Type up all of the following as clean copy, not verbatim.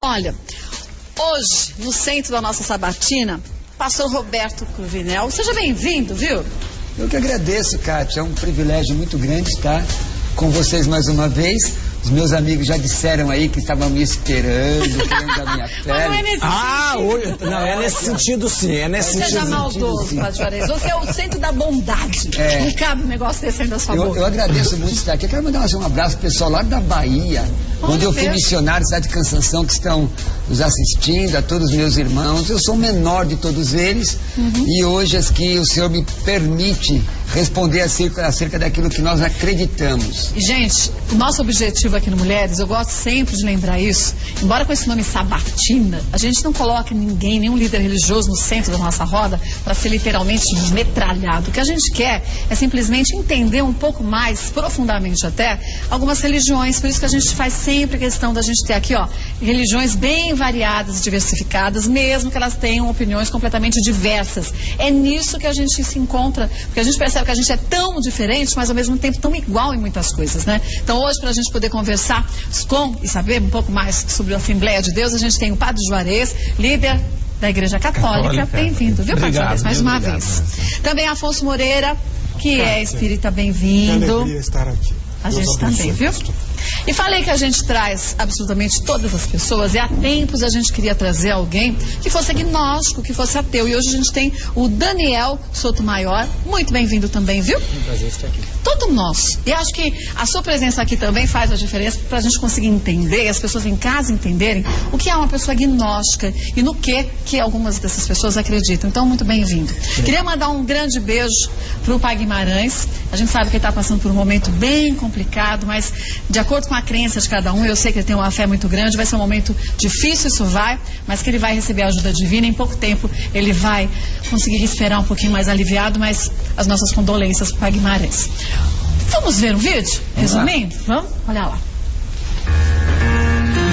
Olha, hoje, no centro da nossa sabatina, pastor Roberto Cruvinel. Seja bem-vindo, viu? Eu que agradeço, Kátia. É um privilégio muito grande estar com vocês mais uma vez. Os meus amigos já disseram aí que estavam me esperando, querendo dar minha fé. Mas não é nesse sentido. Não, é nesse sentido sim, é nesse sentido. Seja maldoso, Padre Juarez. Você é o centro da bondade. Não cabe um negócio desse ainda a sua boca. Eu agradeço muito estar aqui. Eu quero mandar um abraço pro pessoal lá da Bahia, onde eu fui missionário, cidade de Cansanção, que estão nos assistindo, a todos os meus irmãos. Eu sou o menor de todos eles e hoje que o Senhor me permite responder acerca daquilo que nós acreditamos. E, gente, o nosso objetivo aqui no Mulheres, eu gosto sempre de lembrar isso, embora com esse nome Sabatina, a gente não coloca ninguém, nenhum líder religioso no centro da nossa roda para ser literalmente metralhado. O que a gente quer é simplesmente entender um pouco mais, profundamente até, algumas religiões. Por isso que a gente faz sempre questão da gente ter aqui, ó, religiões bem variadas e diversificadas, mesmo que elas tenham opiniões completamente diversas. É nisso que a gente se encontra, porque a gente percebe que a gente é tão diferente, mas ao mesmo tempo tão igual em muitas coisas, né? Então hoje, para a gente poder conversar com e saber um pouco mais sobre a Assembleia de Deus, a gente tem o Padre Juarez, líder da Igreja Católica. Bem-vindo, viu, Padre Juarez, mais uma vez. Também Afonso Moreira, que é espírita, bem-vindo. Que alegria estar aqui. A gente também, viu? E falei que a gente traz absolutamente todas as pessoas, e há tempos a gente queria trazer alguém que fosse agnóstico, que fosse ateu. E hoje a gente tem o Daniel Sotomayor. Muito bem-vindo também, viu? Um prazer estar aqui. Todo nosso. E acho que a sua presença aqui também faz a diferença para a gente conseguir entender, as pessoas em casa entenderem o que é uma pessoa agnóstica e no que algumas dessas pessoas acreditam. Então, muito bem-vindo. Queria mandar um grande beijo para o Pai Guimarães. A gente sabe que ele está passando por um momento bem complicado, mas de acordo com a crença de cada um, eu sei que ele tem uma fé muito grande, vai ser um momento difícil, isso vai, mas que ele vai receber a ajuda divina. Em pouco tempo ele vai conseguir respirar um pouquinho mais aliviado, mas as nossas condolências para o Pai Guimarães. Vamos ver um vídeo? Resumindo? Vamos? Olha lá.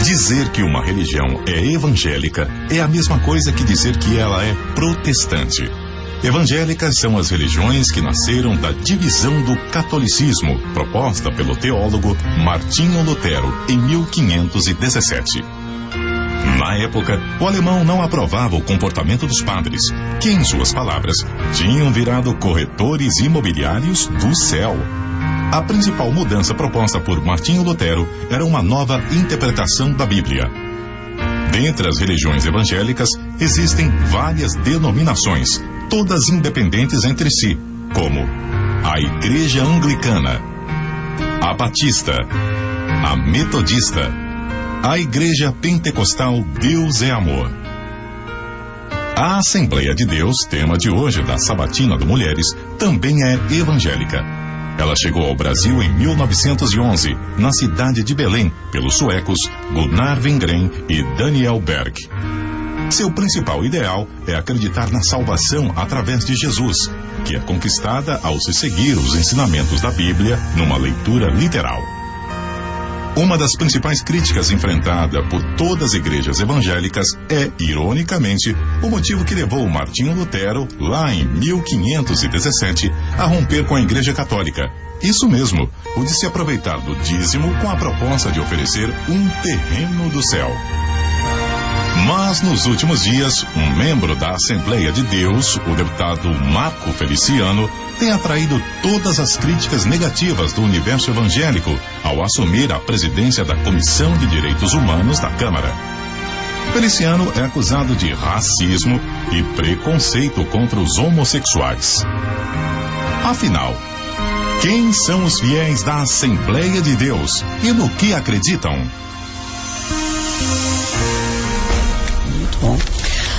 Dizer que uma religião é evangélica é a mesma coisa que dizer que ela é protestante. Evangélicas são as religiões que nasceram da divisão do catolicismo, proposta pelo teólogo Martinho Lutero em 1517. Na época, o alemão não aprovava o comportamento dos padres, que, em suas palavras, tinham virado corretores imobiliários do céu. A principal mudança proposta por Martinho Lutero era uma nova interpretação da Bíblia. Dentre as religiões evangélicas, existem várias denominações, todas independentes entre si, como a Igreja Anglicana, a Batista, a Metodista, a Igreja Pentecostal Deus é Amor. A Assembleia de Deus, tema de hoje da Sabatina do Mulheres, também é evangélica. Ela chegou ao Brasil em 1911, na cidade de Belém, pelos suecos Gunnar Wingren e Daniel Berg. Seu principal ideal é acreditar na salvação através de Jesus, que é conquistada ao se seguir os ensinamentos da Bíblia numa leitura literal. Uma das principais críticas enfrentada por todas as igrejas evangélicas é, ironicamente, o motivo que levou Martinho Lutero, lá em 1517, a romper com a Igreja Católica. Isso mesmo, o de se aproveitar do dízimo com a proposta de oferecer um terreno do céu. Mas, nos últimos dias, um membro da Assembleia de Deus, o deputado Marco Feliciano, tem atraído todas as críticas negativas do universo evangélico ao assumir a presidência da Comissão de Direitos Humanos da Câmara. Feliciano é acusado de racismo e preconceito contra os homossexuais. Afinal, quem são os fiéis da Assembleia de Deus e no que acreditam?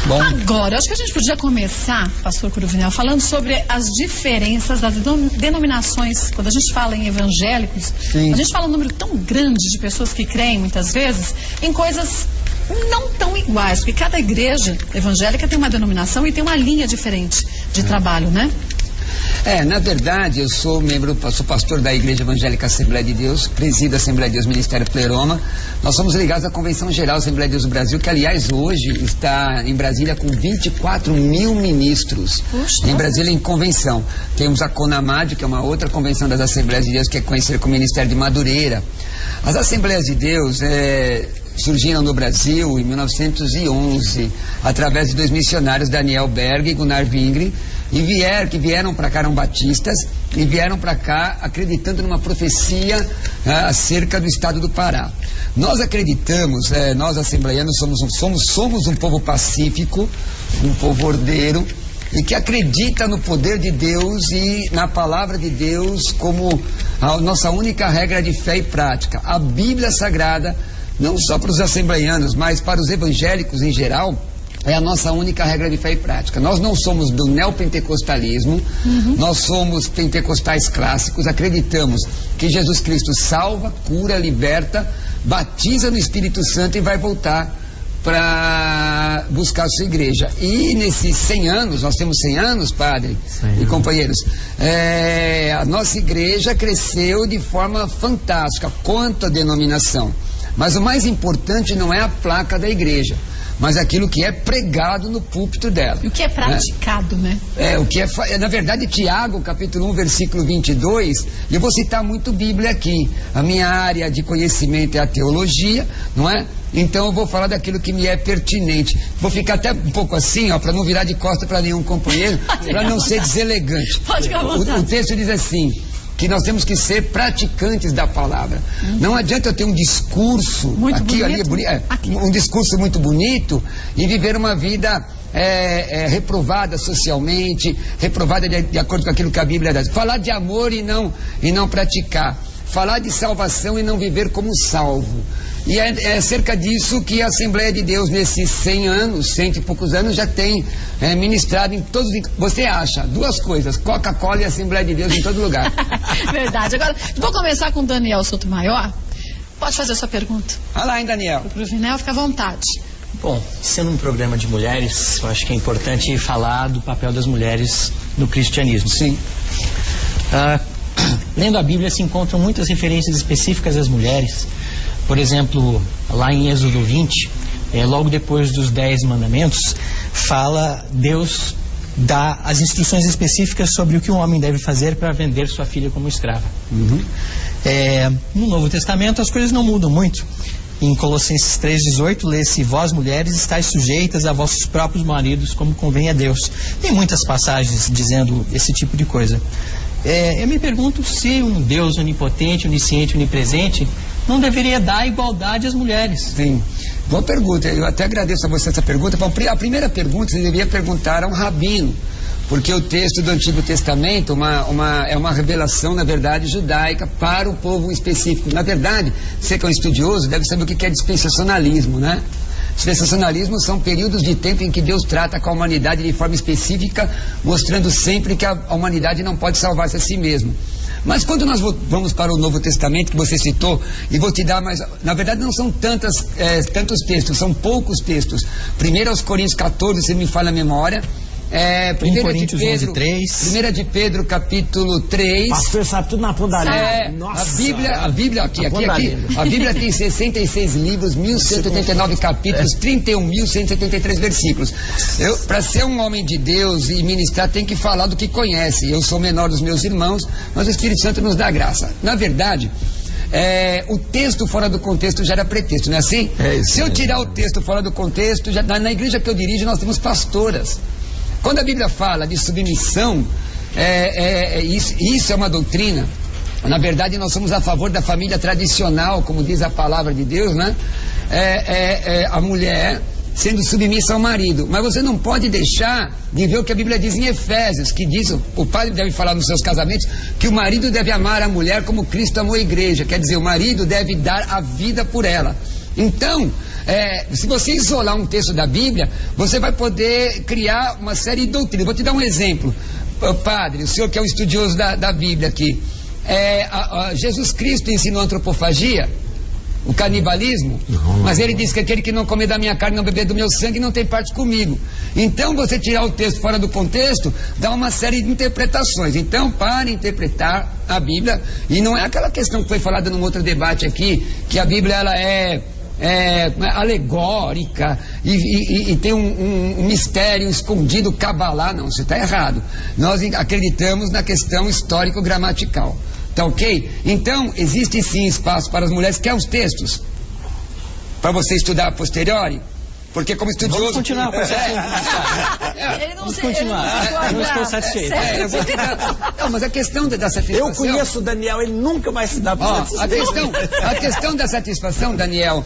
Bom. Agora, acho que a gente podia começar, pastor Cruvinel, falando sobre as diferenças das denominações. Quando a gente fala em evangélicos, a gente fala um número tão grande de pessoas que creem, muitas vezes, em coisas não tão iguais, porque cada igreja evangélica tem uma denominação e tem uma linha diferente de trabalho, né? Na verdade, eu sou pastor da Igreja Evangélica Assembleia de Deus, presido a Assembleia de Deus Ministério Pleroma. Nós somos ligados à Convenção Geral Assembleia de Deus do Brasil, que aliás hoje está em Brasília com 24 mil ministros. Puxa. Em Brasília em convenção. Temos a CONAMAD, que é uma outra convenção das Assembleias de Deus, que é conhecida como Ministério de Madureira. As Assembleias de Deus surgiram no Brasil em 1911, através de 2 missionários, Daniel Berg e Gunnar Wingren, que vieram para cá, eram batistas, e vieram para cá acreditando numa profecia acerca do estado do Pará. Nós acreditamos, nós assembleianos somos um povo pacífico, um povo ordeiro, e que acredita no poder de Deus e na palavra de Deus como a nossa única regra de fé e prática. A Bíblia Sagrada, não só para os assembleianos, mas para os evangélicos em geral, é a nossa única regra de fé e prática. Nós não somos do neopentecostalismo, nós somos pentecostais clássicos, acreditamos que Jesus Cristo salva, cura, liberta, batiza no Espírito Santo e vai voltar para buscar a sua igreja. E nesses 100 anos, nós temos 100 anos, padre e companheiros, a nossa igreja cresceu de forma fantástica quanto à denominação. Mas o mais importante não é a placa da igreja, mas aquilo que é pregado no púlpito dela. E o que é praticado, né? O que é, na verdade, Tiago, capítulo 1, versículo 22, e eu vou citar muito Bíblia aqui. A minha área de conhecimento é a teologia, não é? Então eu vou falar daquilo que me é pertinente. Vou ficar até um pouco assim, ó, para não virar de costa para nenhum companheiro, para não ser deselegante. Pode ficar à vontade. O texto diz assim, que nós temos que ser praticantes da palavra. Não adianta eu ter um discurso muito aqui, bonito. ali, um discurso muito bonito e viver uma vida reprovada socialmente, reprovada de acordo com aquilo que a Bíblia diz. Falar de amor e não praticar. Falar de salvação e não viver como salvo. E é cerca disso que a Assembleia de Deus, nesses 100 anos, 100 e poucos anos, já tem ministrado em todos. Você acha 2 coisas: Coca-Cola e Assembleia de Deus em todo lugar. Verdade. Agora, vou começar com o Daniel Sotomayor. Pode fazer a sua pergunta. Olha lá, hein, Daniel. Pro Vinel, fica à vontade. Bom, sendo um programa de mulheres, eu acho que é importante falar do papel das mulheres no cristianismo. Sim. Lendo a Bíblia se encontram muitas referências específicas às mulheres. Por exemplo, lá em Êxodo 20, logo depois dos 10 mandamentos, Deus dá as instruções específicas sobre o que um homem deve fazer para vender sua filha como escrava. No Novo Testamento as coisas não mudam muito. Em Colossenses 3,18 lê-se: vós mulheres estáis sujeitas a vossos próprios maridos como convém a Deus. Tem muitas passagens dizendo esse tipo de coisa. Eu me pergunto se um Deus onipotente, onisciente, onipresente não deveria dar igualdade às mulheres. Sim. Boa pergunta. Eu até agradeço a você essa pergunta. A primeira pergunta você deveria perguntar a um rabino, porque o texto do Antigo Testamento é uma revelação, na verdade, judaica para o povo específico. Na verdade, você que é um estudioso deve saber o que é dispensacionalismo, né? Dispensacionalismo são períodos de tempo em que Deus trata com a humanidade de forma específica, mostrando sempre que a humanidade não pode salvar-se a si mesmo. Mas quando nós vamos para o Novo Testamento, que você citou, e vou te dar mais... Na verdade não são tantos textos, são poucos textos. 1 Coríntios 14, se me falha a memória. 1 Coríntios 11:3. 1 de Pedro, capítulo 3. Pastor, sabe tudo na ponta da língua. A Bíblia aqui. A Bíblia tem 66 livros, 1189 capítulos, 31.173 versículos. Para ser um homem de Deus e ministrar, tem que falar do que conhece. Eu sou o menor dos meus irmãos, mas o Espírito Santo nos dá graça. Na verdade, o texto fora do contexto já era pretexto, não é assim? Se eu tirar o texto fora do contexto, na igreja que eu dirijo nós temos pastoras. Quando a Bíblia fala de submissão, isso é uma doutrina. Na verdade, nós somos a favor da família tradicional, como diz a palavra de Deus, né? A mulher sendo submissa ao marido. Mas você não pode deixar de ver o que a Bíblia diz em Efésios, que diz, o padre deve falar nos seus casamentos, que o marido deve amar a mulher como Cristo amou a igreja. Quer dizer, o marido deve dar a vida por ela. Então, se você isolar um texto da Bíblia, você vai poder criar uma série de doutrinas. Vou te dar um exemplo. Padre, o senhor que é um estudioso da Bíblia aqui, Jesus Cristo ensinou antropofagia, o canibalismo, mas ele disse que aquele que não comer da minha carne, não beber do meu sangue, não tem parte comigo. Então, você tirar o texto fora do contexto, dá uma série de interpretações. Então, para interpretar a Bíblia, e não é aquela questão que foi falada num outro debate aqui, que a Bíblia ela é alegórica e tem um mistério escondido, cabalá. Não, você está errado. Nós acreditamos na questão histórico-gramatical. Tá ok? Então, existe sim espaço para as mulheres. Quer os textos? para você estudar a posteriori? Porque como estudioso... Vamos continuar com essa Ele não Vamos sei, continuar. Eu não estou satisfeito. Não, mas a questão da satisfação... Eu conheço o Daniel, ele nunca vai se dar por satisfeito. A questão da satisfação, Daniel,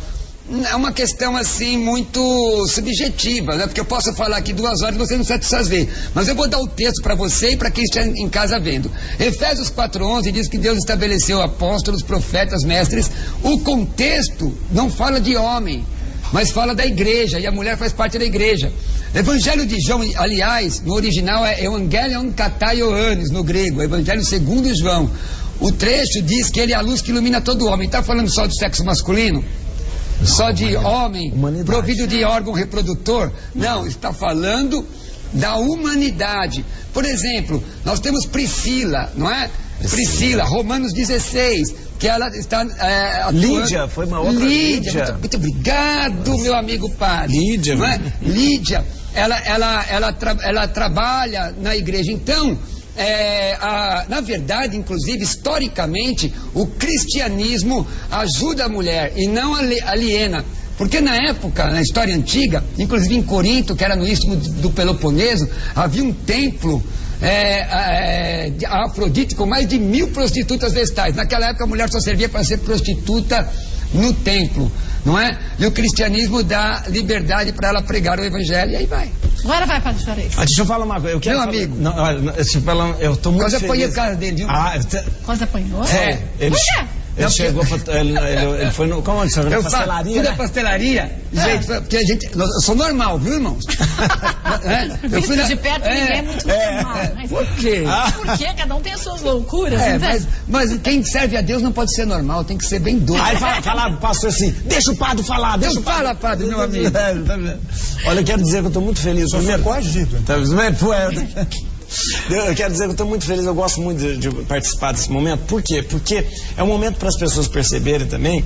é uma questão assim muito subjetiva, né? Porque eu posso falar aqui 2 horas e você não satisfazer. Mas eu vou dar o texto para você e para quem está em casa vendo. Efésios 4:11 diz que Deus estabeleceu apóstolos, profetas, mestres. O contexto não fala de homem, mas fala da igreja, e a mulher faz parte da igreja. Evangelho de João, aliás, no original é Evangelion Katai Ioannis, no grego, Evangelho segundo João. O trecho diz que ele é a luz que ilumina todo homem. Está falando só do sexo masculino? Só de homem, provido de órgão reprodutor? Não, está falando da humanidade. Por exemplo, nós temos Priscila, não é? Priscila, Romanos 16, que ela está atuando. Lídia, foi uma outra Lídia. Muito obrigado, meu amigo padre. Lídia. Não é? Lídia, ela trabalha na igreja. Então, na verdade, inclusive, historicamente, o cristianismo ajuda a mulher e não aliena. Porque na época, na história antiga, inclusive em Corinto, que era no istmo do Peloponeso, havia um templo de Afrodite com mais de 1000 prostitutas vestais. Naquela época a mulher só servia para ser prostituta no templo, não é? E o cristianismo dá liberdade para ela pregar o evangelho e aí vai. Agora vai, Padre Juarez. Deixa eu falar uma coisa. Meu amigo. Eu estou muito Quase feliz. apanhei a casa dele, viu? Quase apanhou? Ele Por quê? Ele chegou, ele foi no... Como ele Eu pastelaria, fui né? na pastelaria, gente, porque eu sou normal, viu, irmãos? Eu fui de perto ninguém é muito normal. Mas por quê? Por quê? Cada um tem as suas loucuras, mas quem serve a Deus não pode ser normal, tem que ser bem doido. Aí fala pro pastor assim, deixa o padre falar, deixa o padre. Fala, padre, meu amigo. Olha, eu quero dizer que eu estou muito feliz. Só foi coagido. Eu quero dizer que eu estou muito feliz, eu gosto muito de participar desse momento. Por quê? Porque é um momento para as pessoas perceberem também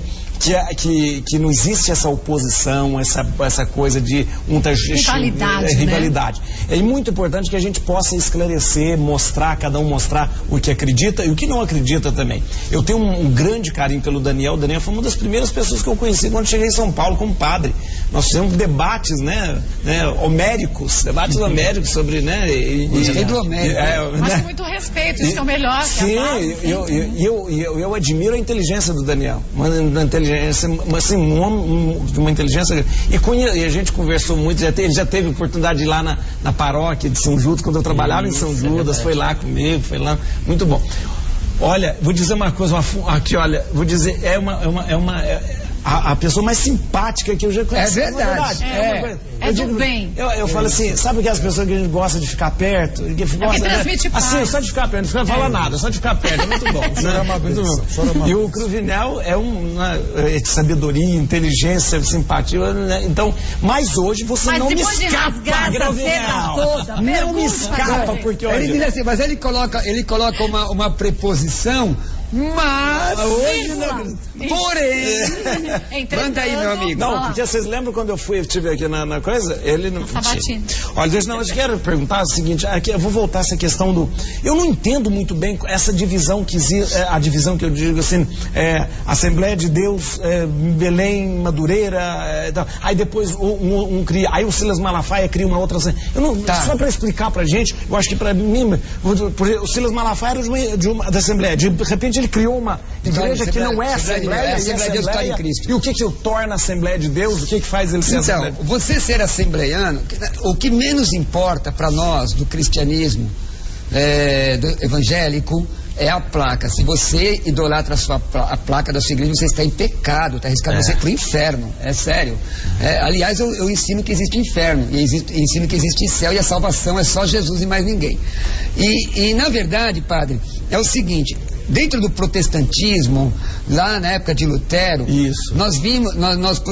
que não existe essa oposição, essa coisa de rivalidade. É muito importante que a gente possa esclarecer, cada um mostrar o que acredita e o que não acredita também. Eu tenho um grande carinho pelo Daniel. O Daniel foi uma das primeiras pessoas que eu conheci quando cheguei em São Paulo como padre. Nós fizemos debates, homéricos sobre, Gostei do homérico. Mas com muito respeito, isso é o melhor. Sim, eu admiro a inteligência do Daniel. Uma inteligência. E a gente conversou muito, ele já teve oportunidade de ir lá na paróquia de São Judas, quando eu trabalhava em São Judas, foi lá comigo, foi lá, muito bom. Olha, vou dizer uma coisa, aqui, olha, vou dizer, a pessoa mais simpática que eu já conheci. É verdade. Do bem. Eu falo assim, sabe aquelas pessoas que a gente gosta de ficar perto? Que transmite paz. Assim, só de ficar perto, não precisa falar nada, só de ficar perto, é muito bom. Muito bom. E o Cruvinel é de sabedoria, inteligência, simpatia, né? Então, mas hoje você não me escapa, Cruvinel. Não me escapa, porque olha... Ele diz assim, mas ele coloca uma preposição, mas hoje não. Porém, manda aí, meu amigo. Não, porque vocês lembram quando eu estive aqui na coisa? Ele não. Sabatina. Olha, eu quero perguntar o seguinte: aqui, eu vou voltar a essa questão do. Eu não entendo muito bem essa divisão que existe, a divisão que eu digo assim, Assembleia de Deus, Belém, Madureira, aí depois aí o Silas Malafaia cria uma outra. Eu não, só para explicar pra gente, eu acho que pra mim, o Silas Malafaia era da Assembleia, de repente ele criou uma igreja que não é Assembleia de Deus está em Cristo. E o que torna a Assembleia de Deus? O que faz ele ser Assembleia? Então, você ser assembleiano, o que menos importa para nós do cristianismo do evangélico é a placa. Se você idolatra a placa da sua igreja, você está em pecado, está arriscado você para o inferno. É sério. Aliás, eu ensino que existe inferno, e ensino que existe céu, e a salvação é só Jesus e mais ninguém. E na verdade, padre, é o seguinte: dentro do protestantismo, lá na época de Lutero, nós vimos, nós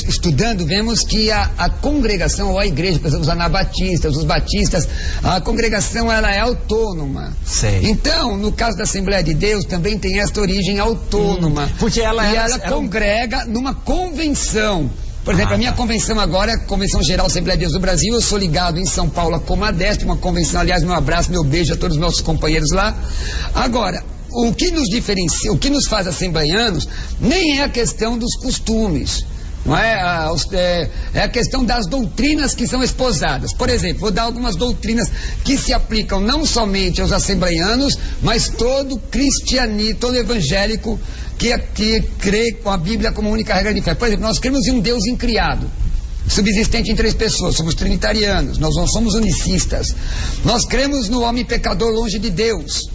estudando, vemos que a congregação ou a igreja, por exemplo, os anabatistas, os batistas, a congregação ela é autônoma. Sei. Então, no caso da Assembleia de Deus, também tem esta origem autônoma. Porque ela congrega numa convenção. Por exemplo, a minha convenção agora é a Convenção Geral Assembleia de Deus do Brasil. Eu sou ligado em São Paulo a Comadeste, uma convenção, aliás, meu abraço, meu beijo a todos os meus companheiros lá. Agora, o que nos diferencia, o que nos faz assembleianos, nem é a questão dos costumes. Não é a questão das doutrinas que são esposadas. Por exemplo, vou dar algumas doutrinas que se aplicam não somente aos assembleianos, mas todo cristianismo, todo evangélico que crê com a Bíblia como única regra de fé. Por exemplo, nós cremos em um Deus incriado, subsistente em 3 pessoas, somos trinitarianos, nós não somos unicistas. Nós cremos no homem pecador longe de Deus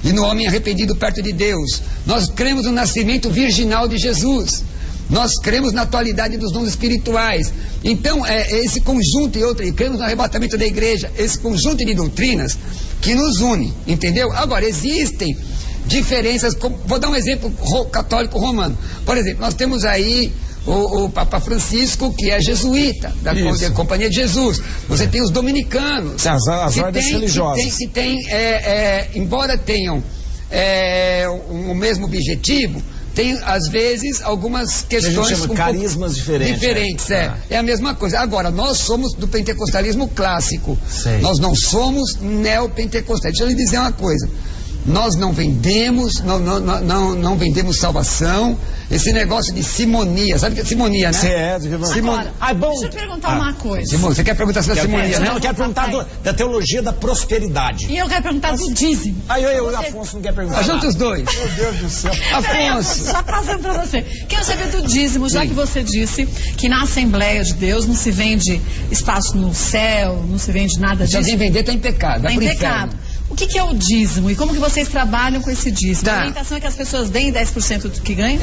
e no homem arrependido perto de Deus. Nós cremos no nascimento virginal de Jesus. Nós cremos na atualidade dos dons espirituais. Então, esse conjunto e cremos no arrebatamento da igreja, esse conjunto de doutrinas que nos une, entendeu? Agora, existem diferenças, vou dar um exemplo católico romano. Por exemplo, nós temos aí o Papa Francisco, que é jesuíta, da Companhia de Jesus. Você tem os dominicanos, as ordens religiosas. Que embora tenham o mesmo objetivo, tem, às vezes, algumas questões... A gente chama carismas diferentes. É a mesma coisa. Agora, nós somos do pentecostalismo clássico. Sei. Nós não somos neopentecostais. Deixa eu lhe dizer uma coisa. Nós não vendemos, não vendemos salvação. Esse negócio de simonia, sabe o que é simonia, né? Deixa eu perguntar uma coisa. Você quer perguntar sobre a simonia, né? Não, eu quero perguntar da teologia da prosperidade. E eu quero perguntar do dízimo. Afonso não quer perguntar. Juntos os dois. Meu Deus do céu. Afonso. Só passando pra você. Quero saber do dízimo, já que você disse que na Assembleia de Deus não se vende espaço no céu, não se vende nada disso. Se alguém vender, está em pecado. Está em pecado. O que é o dízimo e como que vocês trabalham com esse dízimo? A orientação é que as pessoas deem 10% do que ganham?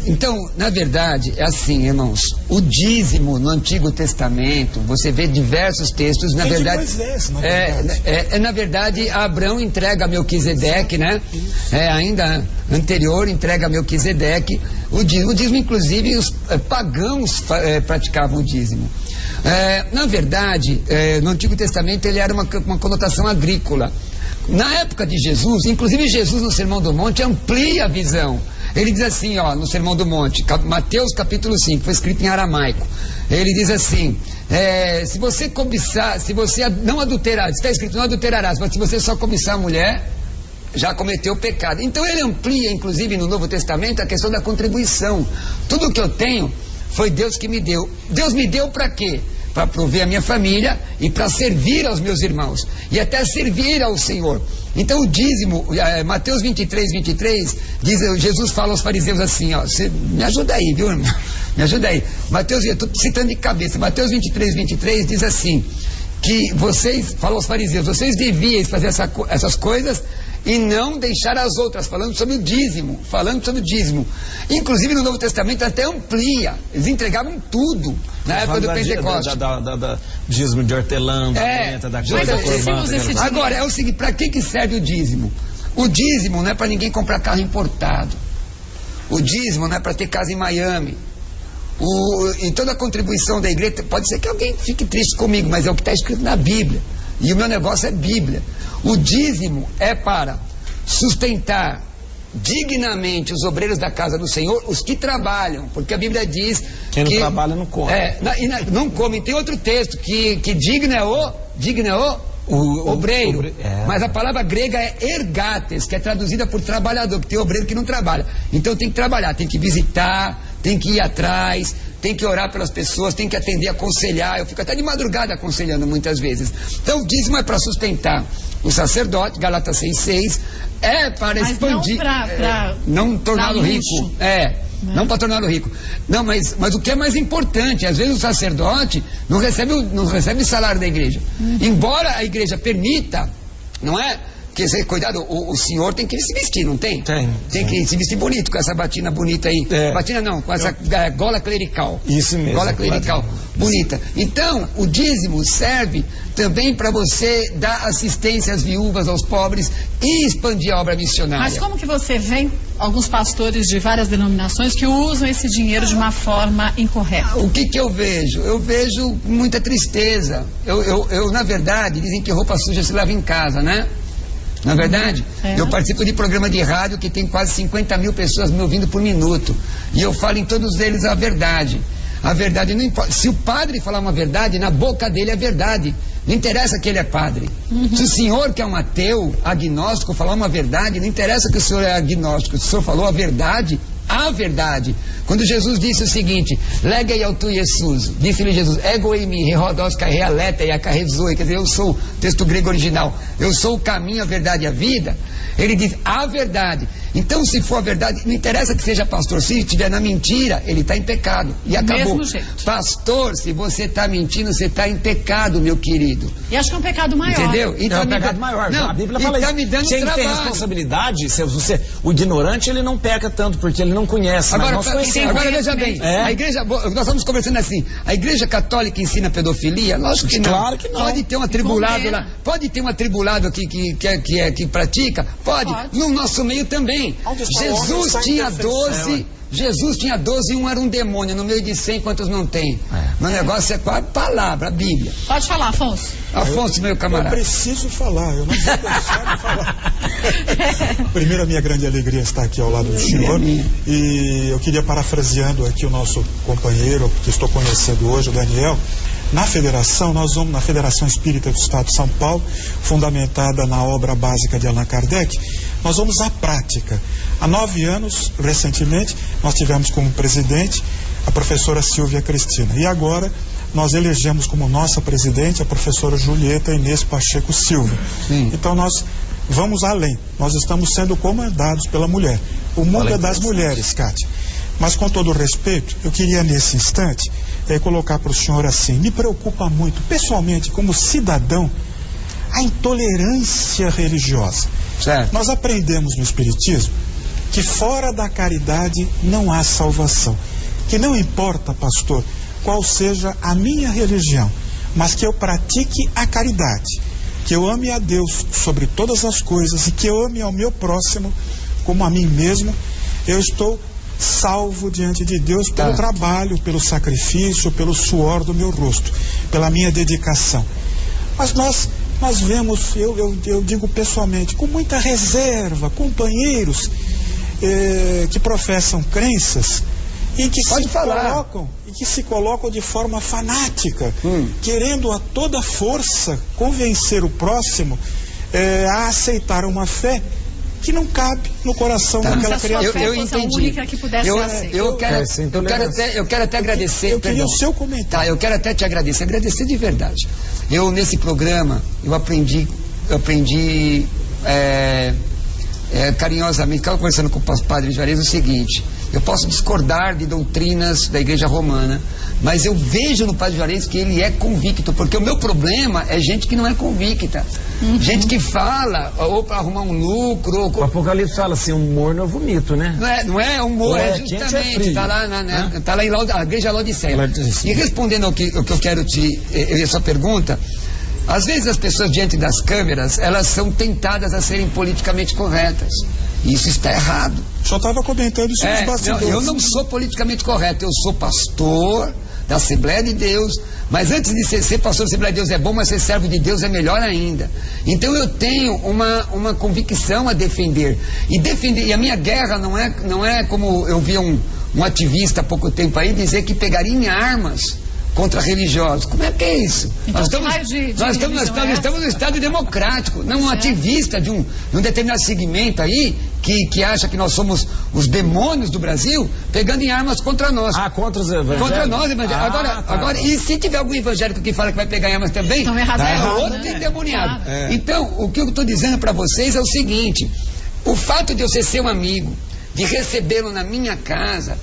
Então, na verdade, é assim, irmãos, o dízimo no Antigo Testamento, você vê diversos textos, na verdade, na verdade, Abraão entrega a Melquisedeque, né? Ainda anterior, entrega a Melquisedeque, o dízimo, inclusive, os pagãos praticavam o dízimo. Na verdade, no Antigo Testamento, ele era uma conotação agrícola. Na época de Jesus, inclusive Jesus no Sermão do Monte amplia a visão. Ele diz assim, no Sermão do Monte, Mateus capítulo 5, foi escrito em aramaico. Ele diz assim, se você cobiçar, se você não adulterar, está escrito não adulterarás, mas se você só cobiçar a mulher, já cometeu o pecado. Então ele amplia, inclusive no Novo Testamento, a questão da contribuição. Tudo que eu tenho foi Deus que me deu. Deus me deu para quê? Para prover a minha família e para servir aos meus irmãos e até servir ao Senhor. Então o dízimo, Mateus 23, diz, Jesus fala aos fariseus assim, me ajuda aí, viu, irmão? Me ajuda aí. Mateus, eu estou citando de cabeça, Mateus 23 diz assim, que vocês, fala aos fariseus, vocês deviam fazer essas coisas e não deixar as outras, falando sobre o dízimo. Inclusive no Novo Testamento até amplia, eles entregavam tudo na época do Pentecostes. Dízimo de hortelã, da coisa. Agora, é o seguinte, para que serve o dízimo? O dízimo não é para ninguém comprar carro importado. O dízimo não é para ter casa em Miami. Em toda a contribuição da igreja, pode ser que alguém fique triste comigo, mas é o que está escrito na Bíblia. E o meu negócio é Bíblia. O dízimo é para sustentar dignamente os obreiros da casa do Senhor, os que trabalham, porque a Bíblia diz quem não trabalha não come. Não come. Tem outro texto que digno é o obreiro. Mas a palavra grega é ergates, que é traduzida por trabalhador, que tem obreiro que não trabalha. Então tem que trabalhar, tem que visitar, tem que ir atrás, tem que orar pelas pessoas, tem que atender, aconselhar. Eu fico até de madrugada aconselhando muitas vezes. Então o dízimo é para sustentar o sacerdote, Gálatas 6,6, para expandir, não torná-lo rico. Não para torná-lo rico. Não, mas o que é mais importante, às vezes o sacerdote não recebe salário da igreja. Embora a igreja permita, não é? Porque, cuidado, o senhor tem que se vestir, não tem? Tem que se vestir bonito, com essa batina bonita aí. Batina não, com essa gola clerical. Isso mesmo. Gola clerical, bonita. Então, o dízimo serve também para você dar assistência às viúvas, aos pobres e expandir a obra missionária. Mas como que você vê alguns pastores de várias denominações que usam esse dinheiro de uma forma incorreta? O que eu vejo? Eu vejo muita tristeza. Eu, na verdade, dizem que roupa suja se lava em casa, né? Na verdade, eu participo de programa de rádio que tem quase 50 mil pessoas me ouvindo por minuto. E eu falo em todos eles a verdade. A verdade não importa. Se o padre falar uma verdade, na boca dele é verdade. Não interessa que ele é padre. Se o senhor, que é um ateu, agnóstico, falar uma verdade, não interessa que o senhor é agnóstico. Se o senhor falou a verdade a verdade. Quando Jesus disse o seguinte, legei ao tu Jesus, disse-lhe Jesus, ego em mim, rerodos carrealeta e a carrezoi, quer dizer, eu sou, o texto grego original, eu sou o caminho, a verdade e a vida. Ele diz, a verdade. Então, se for a verdade, não interessa que seja pastor, se estiver na mentira, ele está em pecado. E acabou. Mesmo jeito. Pastor, se você está mentindo, você está em pecado, meu querido. E acho que é um pecado maior. Entendeu? É um pecado maior. Não, A Bíblia fala tá isso. me dando Quem trabalho. tem responsabilidade, o ignorante, ele não peca tanto, porque ele não conhece. Agora, mas nós conhecemos. agora veja bem, a igreja, nós estamos conversando assim, a igreja católica ensina pedofilia? Lógico que não. Claro que não. Pode ter um atribulado lá, pode ter um atribulado aqui que pratica? Pode. No nosso meio também. Jesus tinha 12 e um era um demônio, no meio de 100, quantos não tem? Meu negócio é com a palavra, a Bíblia. Pode falar, Afonso. Afonso, meu camarada. Eu preciso falar, eu não vou deixar de falar. Primeiro, a minha grande alegria estar aqui ao lado do senhor. E eu queria, parafraseando aqui o nosso companheiro, que estou conhecendo hoje, o Daniel, na federação, nós vamos, na Federação Espírita do Estado de São Paulo, fundamentada na obra básica de Allan Kardec, nós vamos à prática. Há 9 anos, recentemente, nós tivemos como presidente a professora Silvia Cristina. E agora nós elegemos como nossa presidente a professora Julieta Inês Pacheco Silva. Então nós vamos além. Nós estamos sendo comandados pela mulher. O mundo é das mulheres, Cátia. Mas com todo o respeito, eu queria nesse instante colocar para o senhor assim, me preocupa muito, pessoalmente, como cidadão, a intolerância religiosa. Certo. Nós aprendemos no Espiritismo que fora da caridade não há salvação. Que não importa, pastor, qual seja a minha religião, mas que eu pratique a caridade, que eu ame a Deus sobre todas as coisas e que eu ame ao meu próximo como a mim mesmo, eu estou salvo diante de Deus pelo trabalho, pelo sacrifício, pelo suor do meu rosto, pela minha dedicação. Mas nós vemos, eu digo pessoalmente, com muita reserva, companheiros que professam crenças e que se colocam de forma fanática, querendo a toda força convencer o próximo a aceitar uma fé que não cabe no coração daquela criatura. Eu entendi. Eu quero até agradecer. Eu queria o seu comentário. Eu quero até te agradecer de verdade. Eu nesse programa eu aprendi carinhosamente, estava conversando com o padre Juarez o seguinte: eu posso discordar de doutrinas da Igreja Romana, mas eu vejo no padre Juarez que ele é convicto, porque o meu problema é gente que não é convicta. Gente que fala ou para arrumar um lucro. Ou... O Apocalipse fala assim, humor não é vomito, né? Não é humor, é justamente. Está lá, tá lá em a Igreja Laodiceia. E respondendo ao que eu quero essa pergunta, às vezes as pessoas diante das câmeras, elas são tentadas a serem politicamente corretas. E isso está errado. Só estava comentando isso nos bastidores. Eu não sou politicamente correto, eu sou pastor da Assembleia de Deus, mas antes de ser pastor da Assembleia de Deus é bom, mas ser servo de Deus é melhor ainda. Então eu tenho uma convicção a defender. E a minha guerra não é como eu vi um ativista há pouco tempo aí dizer que pegaria em armas contra religiosos. Como é que é isso? Então, nós estamos no Estado democrático, não um ativista de um determinado segmento aí que acha que nós somos os demônios do Brasil, pegando em armas contra nós. Contra os evangélicos. Contra nós, evangélicos. Agora, e se tiver algum evangélico que fala que vai pegar em armas também, então outro endemoniado. Então, o que eu estou dizendo para vocês é o seguinte: o fato de eu ser um amigo, de recebê-lo na minha casa,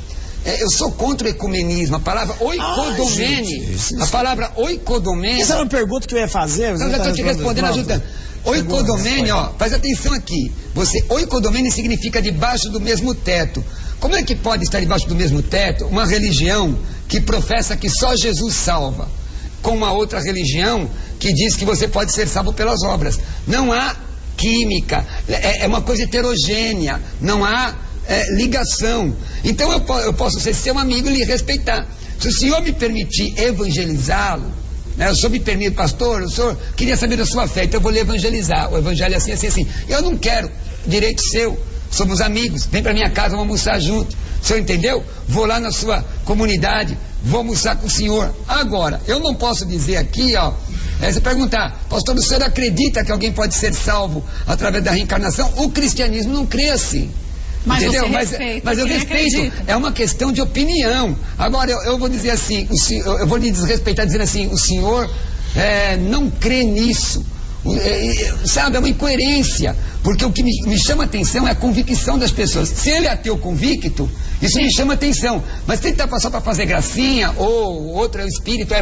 eu sou contra o ecumenismo. A palavra oikodomene, a palavra oikodomene. Essa era uma pergunta que eu ia fazer. Eu já estou te respondendo, ajudando. Oikodomene, presta atenção aqui. Oikodomene significa debaixo do mesmo teto. Como é que pode estar debaixo do mesmo teto uma religião que professa que só Jesus salva, com uma outra religião que diz que você pode ser salvo pelas obras? Não há química, é uma coisa heterogênea, não há ligação. Então eu posso ser seu amigo e lhe respeitar. Se o senhor me permitir evangelizá-lo, o senhor me permite, pastor, o senhor queria saber da sua fé, então eu vou lhe evangelizar. O evangelho é assim, assim, assim. Eu não quero, direito seu, somos amigos, vem para minha casa, vamos almoçar junto. O senhor entendeu? Vou lá na sua comunidade, vou almoçar com o senhor. Agora, eu não posso dizer aqui, você perguntar, pastor, o senhor acredita que alguém pode ser salvo através da reencarnação? O cristianismo não crê assim. Mas entendeu? você Mas eu respeito. É uma questão de opinião. Agora, eu vou dizer assim, eu vou lhe desrespeitar dizendo assim, o senhor não crê nisso. Sabe, é uma incoerência. Porque o que me chama atenção é a convicção das pessoas. Se ele é ateu convicto, isso me chama atenção. Mas se ele está só para fazer gracinha, ou outro é o espírito,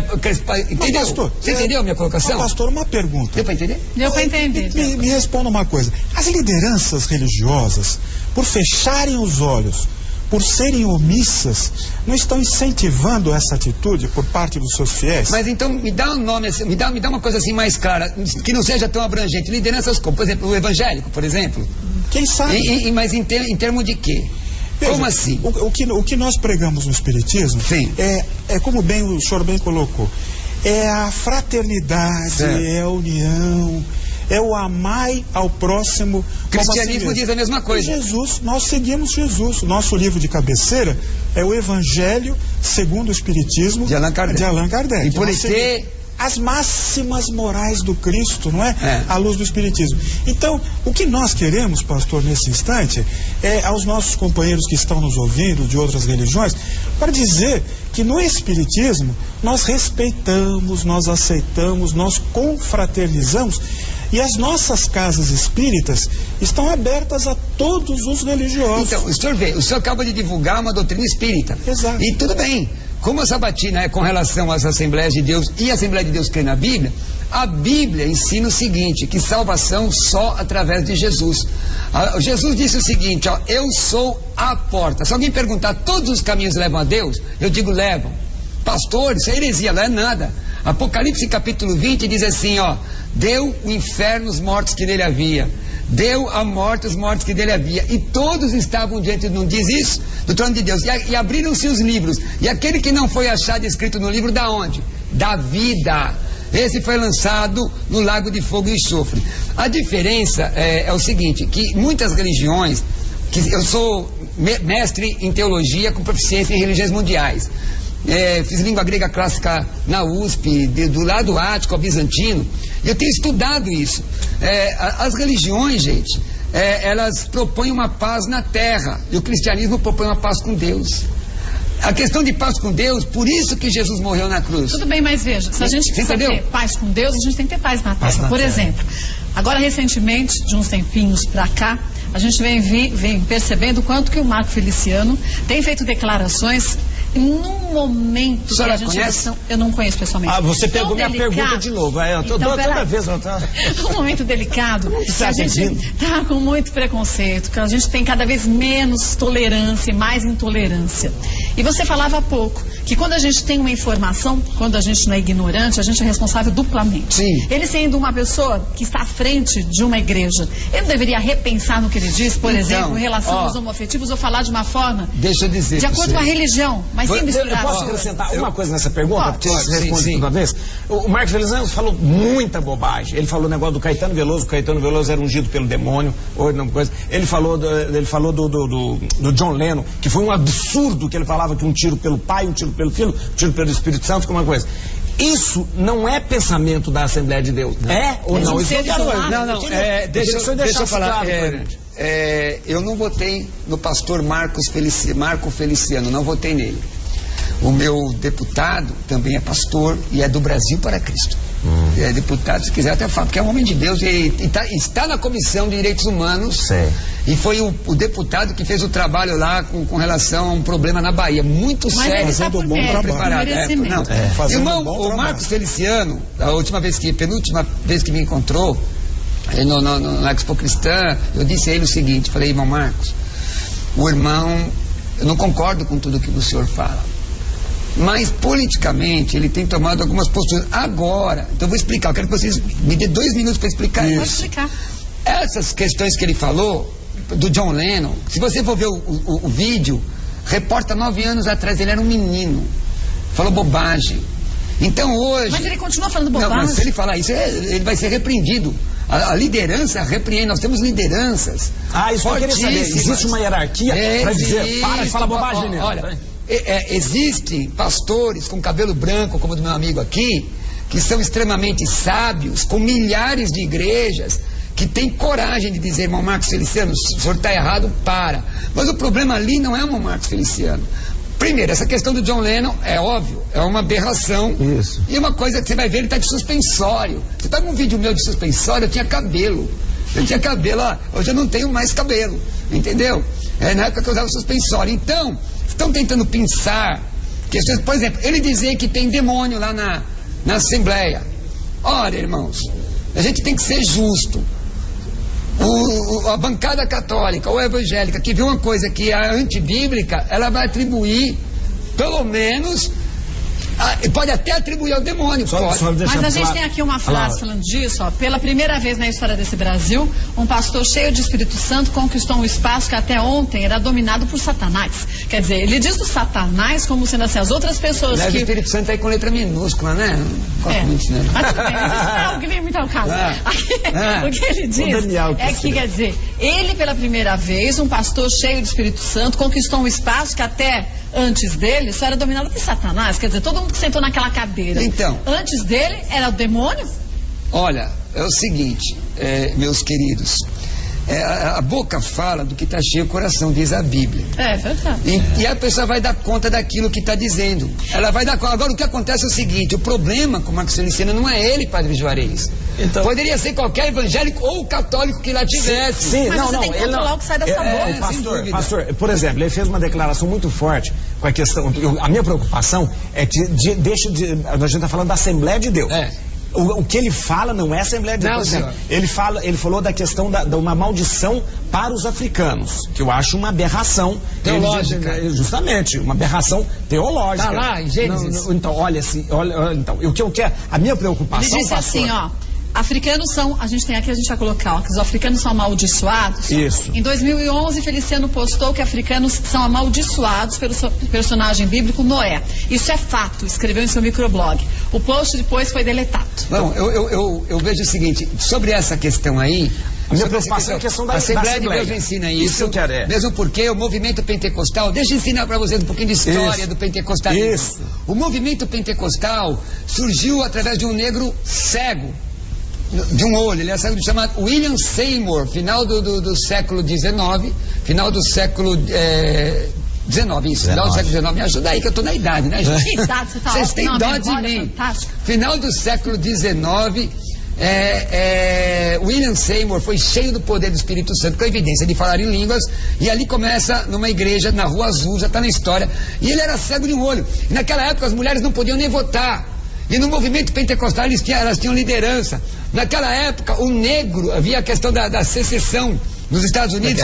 entendeu? Pastor, você entendeu a minha colocação? Pastor, uma pergunta. Deu para entender? Deu para entender. Me responda uma coisa. As lideranças religiosas, por fecharem os olhos, por serem omissas, não estão incentivando essa atitude por parte dos seus fiéis? Mas então me dá um nome, me dá uma coisa assim mais clara, que não seja tão abrangente. Lideranças como, por exemplo, o evangélico, por exemplo. Quem sabe? Mas em termos de quê? Veja, como assim? O que nós pregamos no Espiritismo é como o senhor bem colocou, é a fraternidade, certo, é a união, é o amai ao próximo. O cristianismo diz a mesma coisa. Nós seguimos Jesus. Nosso livro de cabeceira é o Evangelho segundo o Espiritismo de Allan Kardec. E por as máximas morais do Cristo, não é? À luz do Espiritismo. Então, o que nós queremos, pastor, nesse instante, é aos nossos companheiros que estão nos ouvindo de outras religiões, para dizer que no Espiritismo nós respeitamos, nós aceitamos, nós confraternizamos, e as nossas casas espíritas estão abertas a todos os religiosos. Então, o senhor acaba de divulgar uma doutrina espírita. Exato. E tudo bem. Como a sabatina é com relação às Assembleias de Deus e a Assembleia de Deus crê na Bíblia, a Bíblia ensina o seguinte, que salvação só através de Jesus. Jesus disse o seguinte, eu sou a porta. Se alguém perguntar, todos os caminhos levam a Deus? Eu digo, levam. Pastor, isso é heresia, não é nada. Apocalipse capítulo 20 diz assim, deu o inferno os mortos que nele havia. Deu a morte os mortos que dele havia. E todos estavam diante, não diz isso? Do trono de Deus. E abriram-se os livros. E aquele que não foi achado escrito no livro, da onde? Da vida. Esse foi lançado no lago de fogo e enxofre. A diferença é o seguinte, que muitas religiões, que eu sou mestre em teologia com proficiência em religiões mundiais. Fiz língua grega clássica na USP, do lado ático ao bizantino, e eu tenho estudado isso. As religiões, gente, elas propõem uma paz na terra, e o cristianismo propõe uma paz com Deus. A questão de paz com Deus, por isso que Jesus morreu na cruz. Tudo bem, mas veja, se a gente quiser ter paz com Deus, a gente tem que ter paz na terra. Por exemplo, agora recentemente, de uns tempinhos pra cá, a gente vem percebendo o quanto que o Marco Feliciano tem feito declarações num momento que a gente... Eu não conheço pessoalmente. Você pegou minha pergunta de novo. Toda vez. Um momento delicado, que a gente está com muito preconceito, que a gente tem cada vez menos tolerância e mais intolerância. E você falava há pouco que quando a gente tem uma informação, quando a gente não é ignorante, a gente é responsável duplamente. Sim. Ele sendo uma pessoa que está à frente de uma igreja, ele não deveria repensar no que ele diz, por exemplo, em relação aos homoafetivos, ou falar de uma forma... Deixa eu dizer. De acordo com a religião, mas sem misturar. Eu posso acrescentar uma coisa nessa pergunta? Porque você responde toda vez. O Marcos Feliciano falou muita bobagem. Ele falou o negócio do Caetano Veloso. O Caetano Veloso era ungido pelo demônio. Ele falou do John Lennon, que foi um absurdo que ele falava que um tiro pelo pai, um tiro pelo filho, um tiro pelo Espírito Santo, que é uma coisa. Isso não é pensamento da Assembleia de Deus. É ou não? Isso eu quero. Não. Deixa eu falar. Eu não votei no pastor Marco Feliciano, não votei nele. O meu deputado também é pastor e é do Brasil para Cristo. É deputado, se quiser até falar, porque é um homem de Deus e está na Comissão de Direitos Humanos. E foi o deputado que fez o trabalho lá com relação a um problema na Bahia, muito sério. Fazendo um bom trabalho. Irmão, o Marcos Feliciano, penúltima vez que me encontrou na Expo Cristã, eu disse a ele o seguinte, falei, irmão Marcos, o irmão, eu não concordo com tudo que o senhor fala, mas politicamente ele tem tomado algumas posturas. Agora, então eu vou explicar, eu quero que vocês me dê 2 minutos para explicar isso. Pode explicar. Essas questões que ele falou, do John Lennon, se você for ver o vídeo, reporta 9 anos atrás, ele era um menino, falou bobagem. Então hoje... Mas ele continua falando bobagem. Não, mas se ele falar isso, ele vai ser repreendido. A liderança repreende, nós temos lideranças. Isso eu queria saber. Existe uma hierarquia para dizer, para de falar bobagem, né? Olha, existem pastores com cabelo branco, como o do meu amigo aqui, que são extremamente sábios, com milhares de igrejas, que tem coragem de dizer, irmão Marcos Feliciano, o senhor está errado, para. Mas o problema ali não é o irmão Marcos Feliciano. Primeiro, essa questão do John Lennon, é óbvio, é uma aberração. Isso. E uma coisa que você vai ver, ele está de suspensório. Você pega um vídeo meu de suspensório, eu tinha cabelo. Hoje eu não tenho mais cabelo, entendeu? Na época que eu usava suspensório. Então, estão tentando pensar questões, por exemplo, ele dizer que tem demônio lá na Assembleia. Olha, irmãos, a gente tem que ser justo. A bancada católica ou evangélica que viu uma coisa que é antibíblica, ela vai atribuir, pelo menos, pode até atribuir ao demônio. Mas a gente tem aqui uma frase falando disso, ó. Pela primeira vez na história desse Brasil, um pastor cheio de Espírito Santo conquistou um espaço que até ontem era dominado por Satanás. Quer dizer, ele diz o Satanás como sendo assim, as outras pessoas que... O Espírito Santo é com letra minúscula, né? Mas tudo bem, isso não é o que vem muito ao caso. O que ele diz é que, quer dizer, ele pela primeira vez, um pastor cheio de Espírito Santo, conquistou um espaço que até antes dele só era dominado por Satanás. Quer dizer, todo mundo que sentou naquela cadeira, então, antes dele era o demônio? Olha, é o seguinte, meus queridos, a boca fala do que está cheio o coração, diz a Bíblia. É verdade. E a pessoa vai dar conta daquilo que está dizendo. Ela vai dar conta. Agora, o que acontece é o seguinte, o problema com o Marcos Feliciano não é ele, Padre Juarez. Então, poderia ser qualquer evangélico ou católico que lá tivesse. Sim, mas você tem que controlar o que sai da sua boca. Pastor, por exemplo, ele fez uma declaração muito forte com a questão, a minha preocupação é que a gente está falando da Assembleia de Deus. O que ele fala não é Assembleia de Deus. Ele falou da questão de uma maldição para os africanos, que eu acho uma aberração teológica. Justamente, uma aberração teológica. Está lá em Gênesis. Então, o que eu quero, a minha preocupação, ele disse pastor, assim, ó, africanos são, a gente vai colocar, ó, que os africanos são amaldiçoados. Isso. Em 2011, Feliciano postou que africanos são amaldiçoados pelo personagem bíblico Noé. Isso é fato, escreveu em seu microblog. O post depois foi deletado. Bom, eu vejo o seguinte, sobre essa questão aí, a minha preocupação é a questão da Assembleia de Deus ensina isso. Mesmo porque o movimento pentecostal, deixa eu ensinar para vocês um pouquinho de história do pentecostalismo. O movimento pentecostal surgiu através de um negro cego, de um olho. Ele é cego, chamado William Seymour, final do século XIX, final do século final do século XIX. Me ajuda aí que eu tô na idade, né, gente? Que idade você tá? Vocês têm dó de mim. Final do século XIX, William Seymour foi cheio do poder do Espírito Santo, com a evidência de falar em línguas, e ali começa numa igreja na Rua Azul, já está na história, e ele era cego de um olho. E naquela época as mulheres não podiam nem votar, e no movimento pentecostal elas tinham liderança. Naquela época o negro, havia a questão da secessão nos Estados Unidos.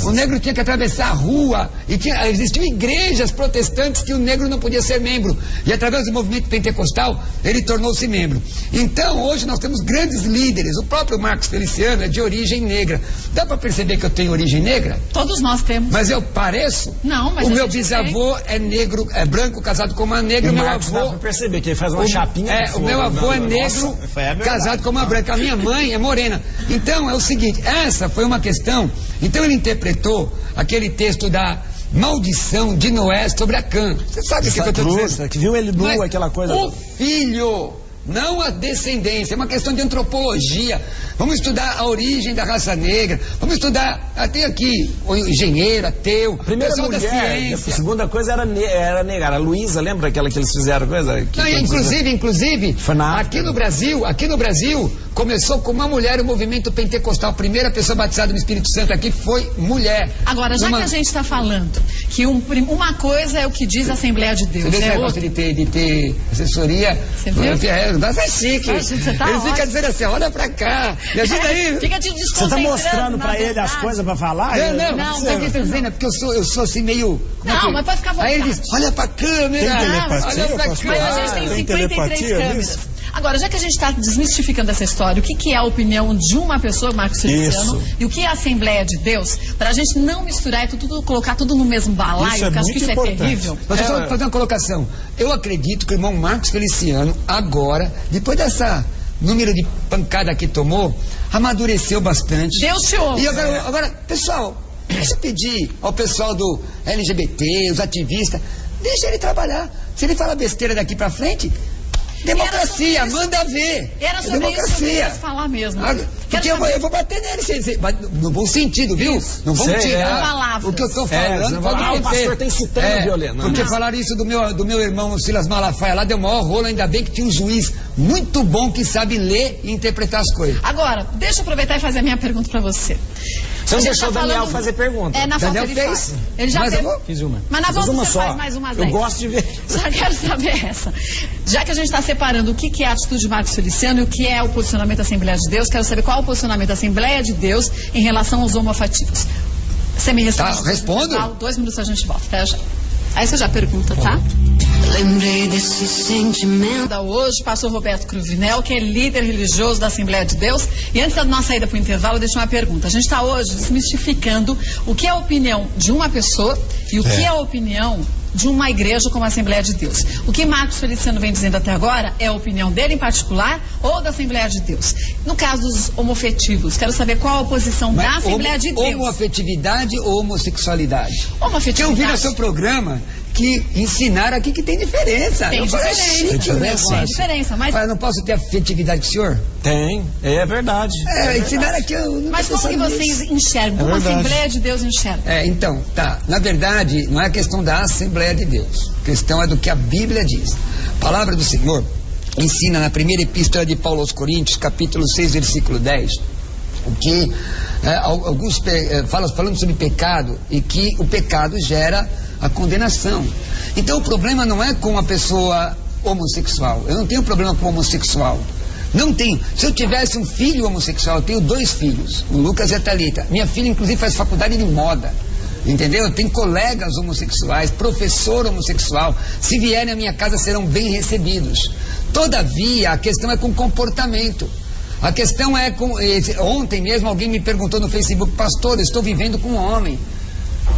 O negro tinha que atravessar a rua, e existiam igrejas protestantes que o negro não podia ser membro, e através do movimento pentecostal ele tornou-se membro. Então hoje nós temos grandes líderes. O próprio Marcos Feliciano é de origem negra. Dá para perceber que eu tenho origem negra? Todos nós temos. Mas eu pareço? Não, mas o meu bisavô é negro, é branco, casado com uma negra. O meu avô, dá para perceber que ele faz uma chapinha. O meu avô é negro, casado com uma branca. A minha mãe é morena. Então é o seguinte, essa foi uma questão. Então ele interpretou aquele texto da maldição de Noé sobre a Cã. Você sabe o que eu estou dizendo? Que viu ele nu, aquela coisa. O filho, não a descendência, é uma questão de antropologia. Vamos estudar a origem da raça negra, vamos estudar, até aqui, o engenheiro, ateu, a primeira pessoal mulher, da ciência. A segunda coisa era negra, a Luísa, lembra aquela que eles fizeram coisa? Inclusive, aqui no Brasil, começou com uma mulher o movimento pentecostal. A primeira pessoa batizada no Espírito Santo aqui foi mulher. Agora, já que a gente está falando que uma coisa é o que diz a Assembleia de Deus. Você gosta de ter assessoria? Você viu? Nossa, é chique. Ele fica dizendo assim, olha pra cá. Me ajuda aí. Fica te desconcentrando. Você tá mostrando pra ele as coisas pra falar? Não, sabe o que eu tô dizendo? É porque eu sou assim meio... Não, mas pode ficar à vontade. Aí ele diz, olha pra câmera. Olha pra câmera. Mas a gente tem 53 câmeras. Agora, já que a gente está desmistificando essa história, o que é a opinião de uma pessoa, Marcos Feliciano, e o que é a Assembleia de Deus, para a gente não misturar e colocar tudo no mesmo balaio, porque acho que isso é terrível. Mas eu só fazer uma colocação. Eu acredito que o irmão Marcos Feliciano, agora, depois dessa número de pancada que tomou, amadureceu bastante. Deus te ouve. E agora, pessoal, deixa eu pedir ao pessoal do LGBT, os ativistas, deixa ele trabalhar. Se ele fala besteira daqui para frente... Democracia. democracia, manda ver. Era sobre democracia. isso que eu queria falar mesmo. Porque eu vou bater nele, no bom sentido, viu? Não vamos tirar o que eu estou falando. O pastor tem citando violento. Porque falaram isso do meu irmão Silas Malafaia lá, deu maior rolo, ainda bem que tinha um juiz muito bom que sabe ler e interpretar as coisas. Agora, deixa eu aproveitar e fazer a minha pergunta pra você. Você não deixou o Daniel fazer pergunta. Na Daniel ele fez. faz. Ele já fez. Fiz uma. Mas na volta você só. faz mais umas 10. Eu gosto de ver. Só quero saber essa. Já que a gente está separando o que é a atitude de Marcos Feliciano e o que é o posicionamento da Assembleia de Deus, quero saber qual é o posicionamento da Assembleia de Deus em relação aos homoafetivos. Você me responde? Tá, respondo. 2 minutos a gente volta. Até já. Aí você já pergunta, tá? Lembrei desse sentimento. Hoje, pastor Roberto Cruvinel, que é líder religioso da Assembleia de Deus. E antes da nossa saída para o intervalo, deixa uma pergunta. A gente está hoje desmistificando o que é a opinião de uma pessoa e o que é a opinião de uma igreja como a Assembleia de Deus. O que Marcos Feliciano vem dizendo até agora é a opinião dele em particular ou da Assembleia de Deus. No caso dos homoafetivos, quero saber qual a posição da Assembleia de Deus. Homoafetividade ou homossexualidade? Homoafetividade. Eu vi no seu programa que ensinaram aqui que tem diferença. Tem diferença, mas... Eu não posso ter afetividade com o senhor? Tem, é verdade. Ensinaram aqui. Mas como que vocês enxergam? Como a Assembleia de Deus enxerga? Então, tá. Na verdade, não é questão da Assembleia de Deus. A questão é do que a Bíblia diz. A palavra do Senhor ensina na primeira epístola de Paulo aos Coríntios, capítulo 6, versículo 10, o que alguns falando sobre pecado e que o pecado gera a condenação. Então o problema não é com a pessoa homossexual. Eu não tenho problema com o homossexual. Não tenho. Se eu tivesse um filho homossexual, eu tenho 2 filhos, o Lucas e a Thalita. Minha filha, inclusive, faz faculdade de moda. Entendeu? Eu tenho colegas homossexuais, professor homossexual. Se vierem à minha casa, serão bem recebidos. Todavia, a questão é com comportamento. A questão é com... Ontem mesmo alguém me perguntou no Facebook: pastor, eu estou vivendo com um homem,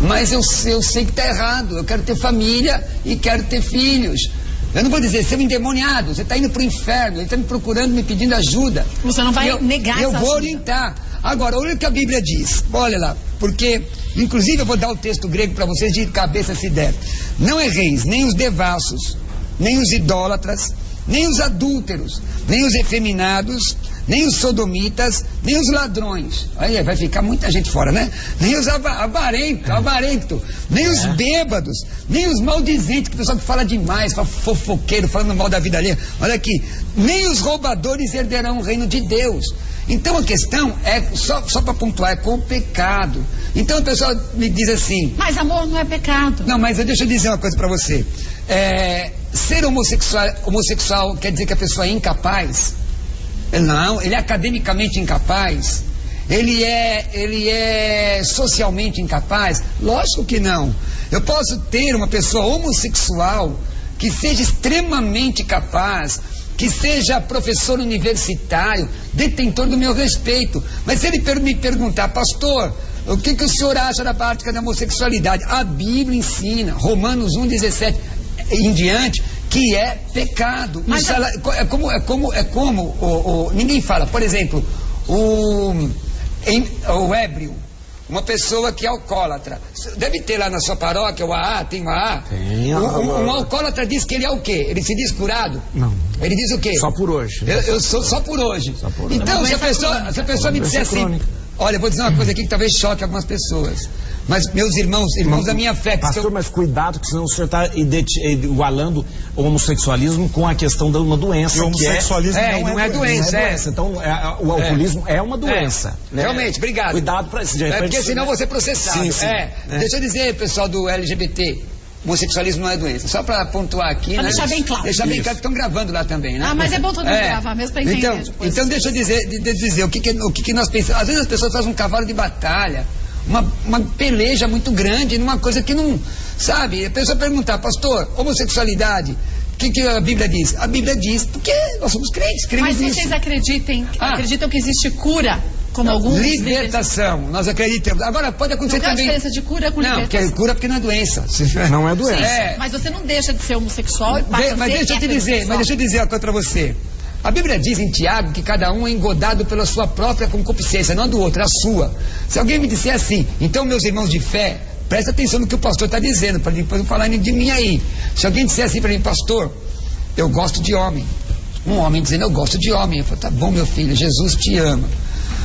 mas eu sei que está errado. Eu quero ter família e quero ter filhos. Eu não vou dizer, você é um endemoniado, você está indo para o inferno, ele está me procurando, me pedindo ajuda. Você não vai negar essa ajuda. Eu vou ajuda. orientar. Agora, olha o que a Bíblia diz. Olha lá, porque, inclusive, eu vou dar o texto grego para vocês de cabeça se der. Não erreis, nem os devassos, nem os idólatras, nem os adúlteros, nem os efeminados, nem os sodomitas, nem os ladrões. Aí vai ficar muita gente fora, né? Nem os avarentos, nem os bêbados, nem os maldizentes, que o pessoal que fala demais, fala fofoqueiro, falando mal da vida alheia. Olha aqui, nem os roubadores herderão o reino de Deus. Então a questão é, só para pontuar, é com o pecado. Então a pessoa me diz assim... Mas amor não é pecado. Não, mas deixa eu dizer uma coisa para você. Ser homossexual quer dizer que a pessoa é incapaz? Não, ele é academicamente incapaz? Ele é socialmente incapaz? Lógico que não. Eu posso ter uma pessoa homossexual que seja extremamente capaz, que seja professor universitário, detentor do meu respeito. Mas se ele me perguntar: pastor, o que o senhor acha da prática da homossexualidade? A Bíblia ensina, Romanos 1,17 em diante, que é pecado. Mas ninguém fala, por exemplo, o ébrio, uma pessoa que é alcoólatra. Deve ter lá na sua paróquia o AA, tem o AA? Tem. Um alcoólatra diz que ele é o quê? Ele se diz curado? Não. Ele diz o quê? Só por hoje. Eu sou só por hoje. Então, se a pessoa me disser assim... Olha, eu vou dizer uma coisa aqui que talvez choque algumas pessoas. Mas meus irmãos da minha fé... Pastor, mas cuidado, que senão o senhor está igualando o homossexualismo com a questão de uma doença. E o homossexualismo não é doença. Então, o alcoolismo é uma doença. Né? Realmente, obrigado. Cuidado para isso. Porque senão você é processado. Sim. Deixa eu dizer, pessoal do LGBT... Homossexualismo não é doença. Só para pontuar aqui, pra né? deixar bem claro. Deixar bem claro que estão gravando lá também, né? Mas é bom todo mundo gravar mesmo para entender depois. Então deixa eu dizer o que nós pensamos. Às vezes as pessoas fazem um cavalo de batalha, uma peleja muito grande numa coisa que não... Sabe? A pessoa perguntar: pastor, homossexualidade, o que a Bíblia diz? A Bíblia diz porque nós somos crentes, cremos nisso. Mas vocês acreditam que existe cura? Como alguns libertação, nós acreditamos. Agora pode acontecer também. Qual a diferença de cura com libertação? Não, porque cura porque não é doença. Não é doença. Mas você não deixa de ser homossexual e passa a ser mas deixa eu dizer uma coisa para você. A Bíblia diz em Tiago que cada um é engodado pela sua própria concupiscência, não a do outro, a sua. Se alguém me disser assim: então, meus irmãos de fé, presta atenção no que o pastor está dizendo, para depois não falar de mim aí. Se alguém disser assim para mim: pastor, eu gosto de homem, Um homem dizendo, eu gosto de homem. Eu falo, tá bom, meu filho, Jesus te ama.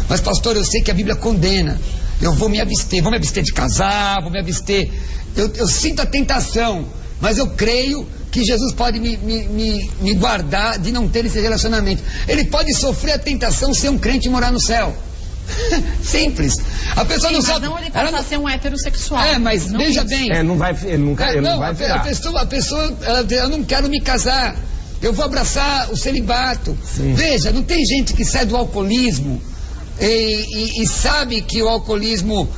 Mas, pastor, eu sei que a Bíblia condena. Eu vou me abster de casar, vou me abster. Eu sinto a tentação, mas eu creio que Jesus pode me guardar de não ter esse relacionamento. Ele pode sofrer a tentação ser um crente e morar no céu. Simples. A pessoa não sabe. Não, ele passa a ser um heterossexual. Mas não veja isso. bem. Ele não vai virar. A pessoa, eu não quero me casar. Eu vou abraçar o celibato. Sim. Veja, não tem gente que sai do alcoolismo e sabe que o alcoolismo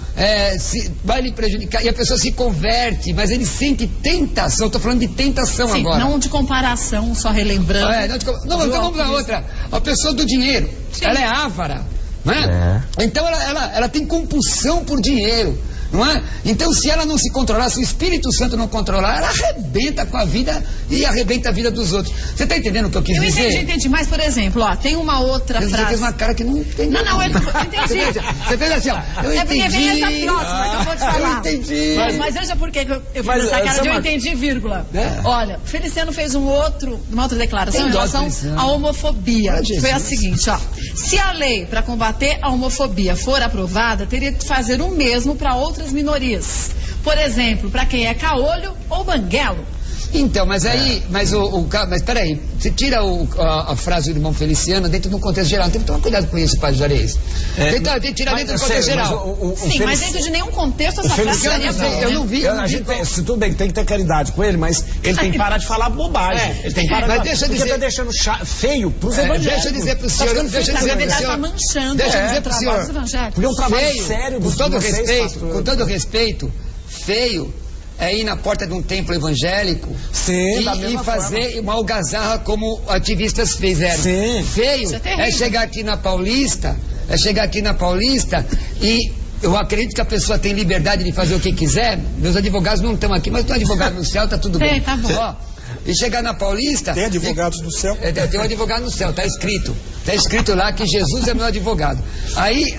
vai lhe prejudicar e a pessoa se converte, mas ele sente tentação. Estou falando de tentação. Sim, agora. Não de comparação, só relembrando. Então vamos lá outra. A pessoa do dinheiro, sim, ela é ávara, não é? Então ela tem compulsão por dinheiro, não é? Então, se ela não se controlar, se o Espírito Santo não controlar, ela arrebenta com a vida e arrebenta a vida dos outros. Você está entendendo o que eu quis dizer? Eu entendi. Mas, por exemplo, tem uma outra frase. Você fez uma cara que não entendi. Não, eu entendi. Você fez assim, ó. Eu entendi. Porque vem essa próxima que eu vou te falar. Eu entendi. Mas veja por que eu fiz essa cara de eu entendi, vírgula. Olha, Feliciano fez uma outra declaração em relação à homofobia. Foi a seguinte, ó. Se a lei para combater a homofobia for aprovada, teria que fazer o mesmo para outras minorias. Por exemplo, para quem é caolho ou banguelo. Então, mas aí, mas peraí, você tira a frase do irmão Feliciano dentro de um contexto geral. Tem que tomar cuidado com isso, Padre Juarez. Tem que tirar dentro do contexto geral. Mas dentro de nenhum contexto essa frase seria boa. Eu não vi. Tudo bem, tem que ter caridade com ele, mas ele tem que parar de falar bobagem. Ele tem que parar mas deixa eu dizer, porque tá deixando feio pros evangélicos. Deixa eu dizer pro senhor, deixa eu dizer pro senhor. Porque é um trabalho sério com todo respeito, feio é ir na porta de um templo evangélico. Sim, e fazer uma algazarra como ativistas fizeram. Sim. Feio é chegar aqui na Paulista, e eu acredito que a pessoa tem liberdade de fazer o que quiser. Meus advogados não estão aqui, mas tem um advogado no céu, tá tudo bem. Tá bom. Ó, e chegar na Paulista... Tem advogados no céu? Tem um advogado no céu, tá escrito lá que Jesus é meu advogado. Aí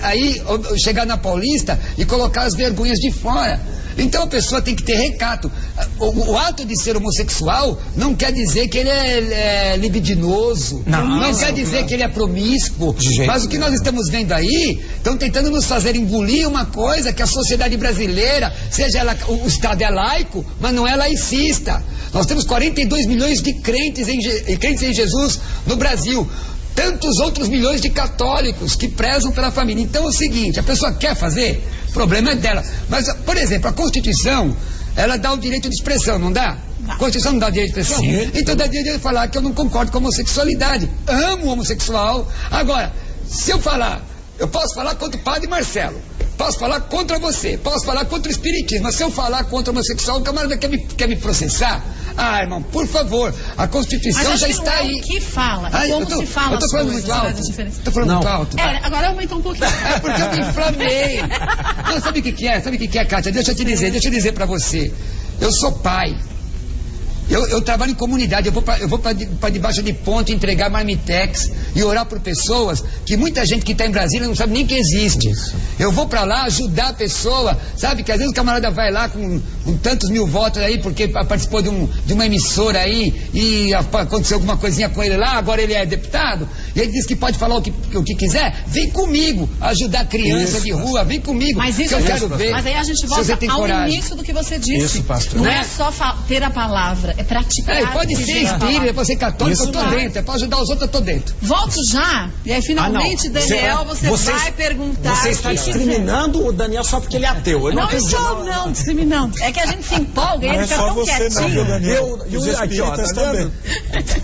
chegar na Paulista e colocar as vergonhas de fora. Então a pessoa tem que ter recato. O ato de ser homossexual não quer dizer que ele é libidinoso, não quer dizer que ele é promíscuo, mas o que nós estamos vendo aí, estão tentando nos fazer engolir uma coisa que a sociedade brasileira, seja ela, o Estado é laico, mas não é laicista. Nós temos 42 milhões de crentes em Jesus no Brasil. Tantos outros milhões de católicos que prezam pela família. Então é o seguinte, a pessoa quer fazer, o problema é dela. Mas, por exemplo, a Constituição, ela dá o direito de expressão, não dá? A Constituição não dá direito de expressão? Sim. Então dá direito de falar que eu não concordo com a homossexualidade. Amo o homossexual. Agora, se eu falar, eu posso falar contra o padre Marcelo, posso falar contra você, posso falar contra o espiritismo, mas se eu falar contra o homossexual, o camarada quer me processar? Ah, irmão, por favor, a Constituição já está aí. O que fala? Como se fala? Eu tô falando muito alto. Estou falando muito alto. Agora aumentou um pouquinho. É porque eu me inflamei. Não, sabe o que é? Sabe o que é, Kátia? Deixa eu te dizer pra você. Eu sou pai. Eu trabalho em comunidade, eu vou para debaixo de ponte entregar marmitex e orar por pessoas que muita gente que está em Brasília não sabe nem que existe. Eu vou para lá ajudar a pessoa, sabe? Que às vezes o camarada vai lá com tantos mil votos aí porque participou de uma emissora aí e aconteceu alguma coisinha com ele lá, agora ele é deputado e ele diz que pode falar o que quiser. Vem comigo ajudar criança de rua, vem comigo. Mas isso eu quero ver. Mas aí a gente volta ao início do que você disse. Isso, pastor. Não é só ter a palavra. É praticar. Pode ser espírita, pode ser católico, eu tô dentro. É pra ajudar os outros, eu tô dentro. Volto já. E aí, finalmente, Daniel, você vai perguntar. Você está discriminando o Daniel só porque ele é ateu. Não estou, não, discriminando. É que a gente se empolga e ele fica tão quietinho. Daniel. Os espíritas também.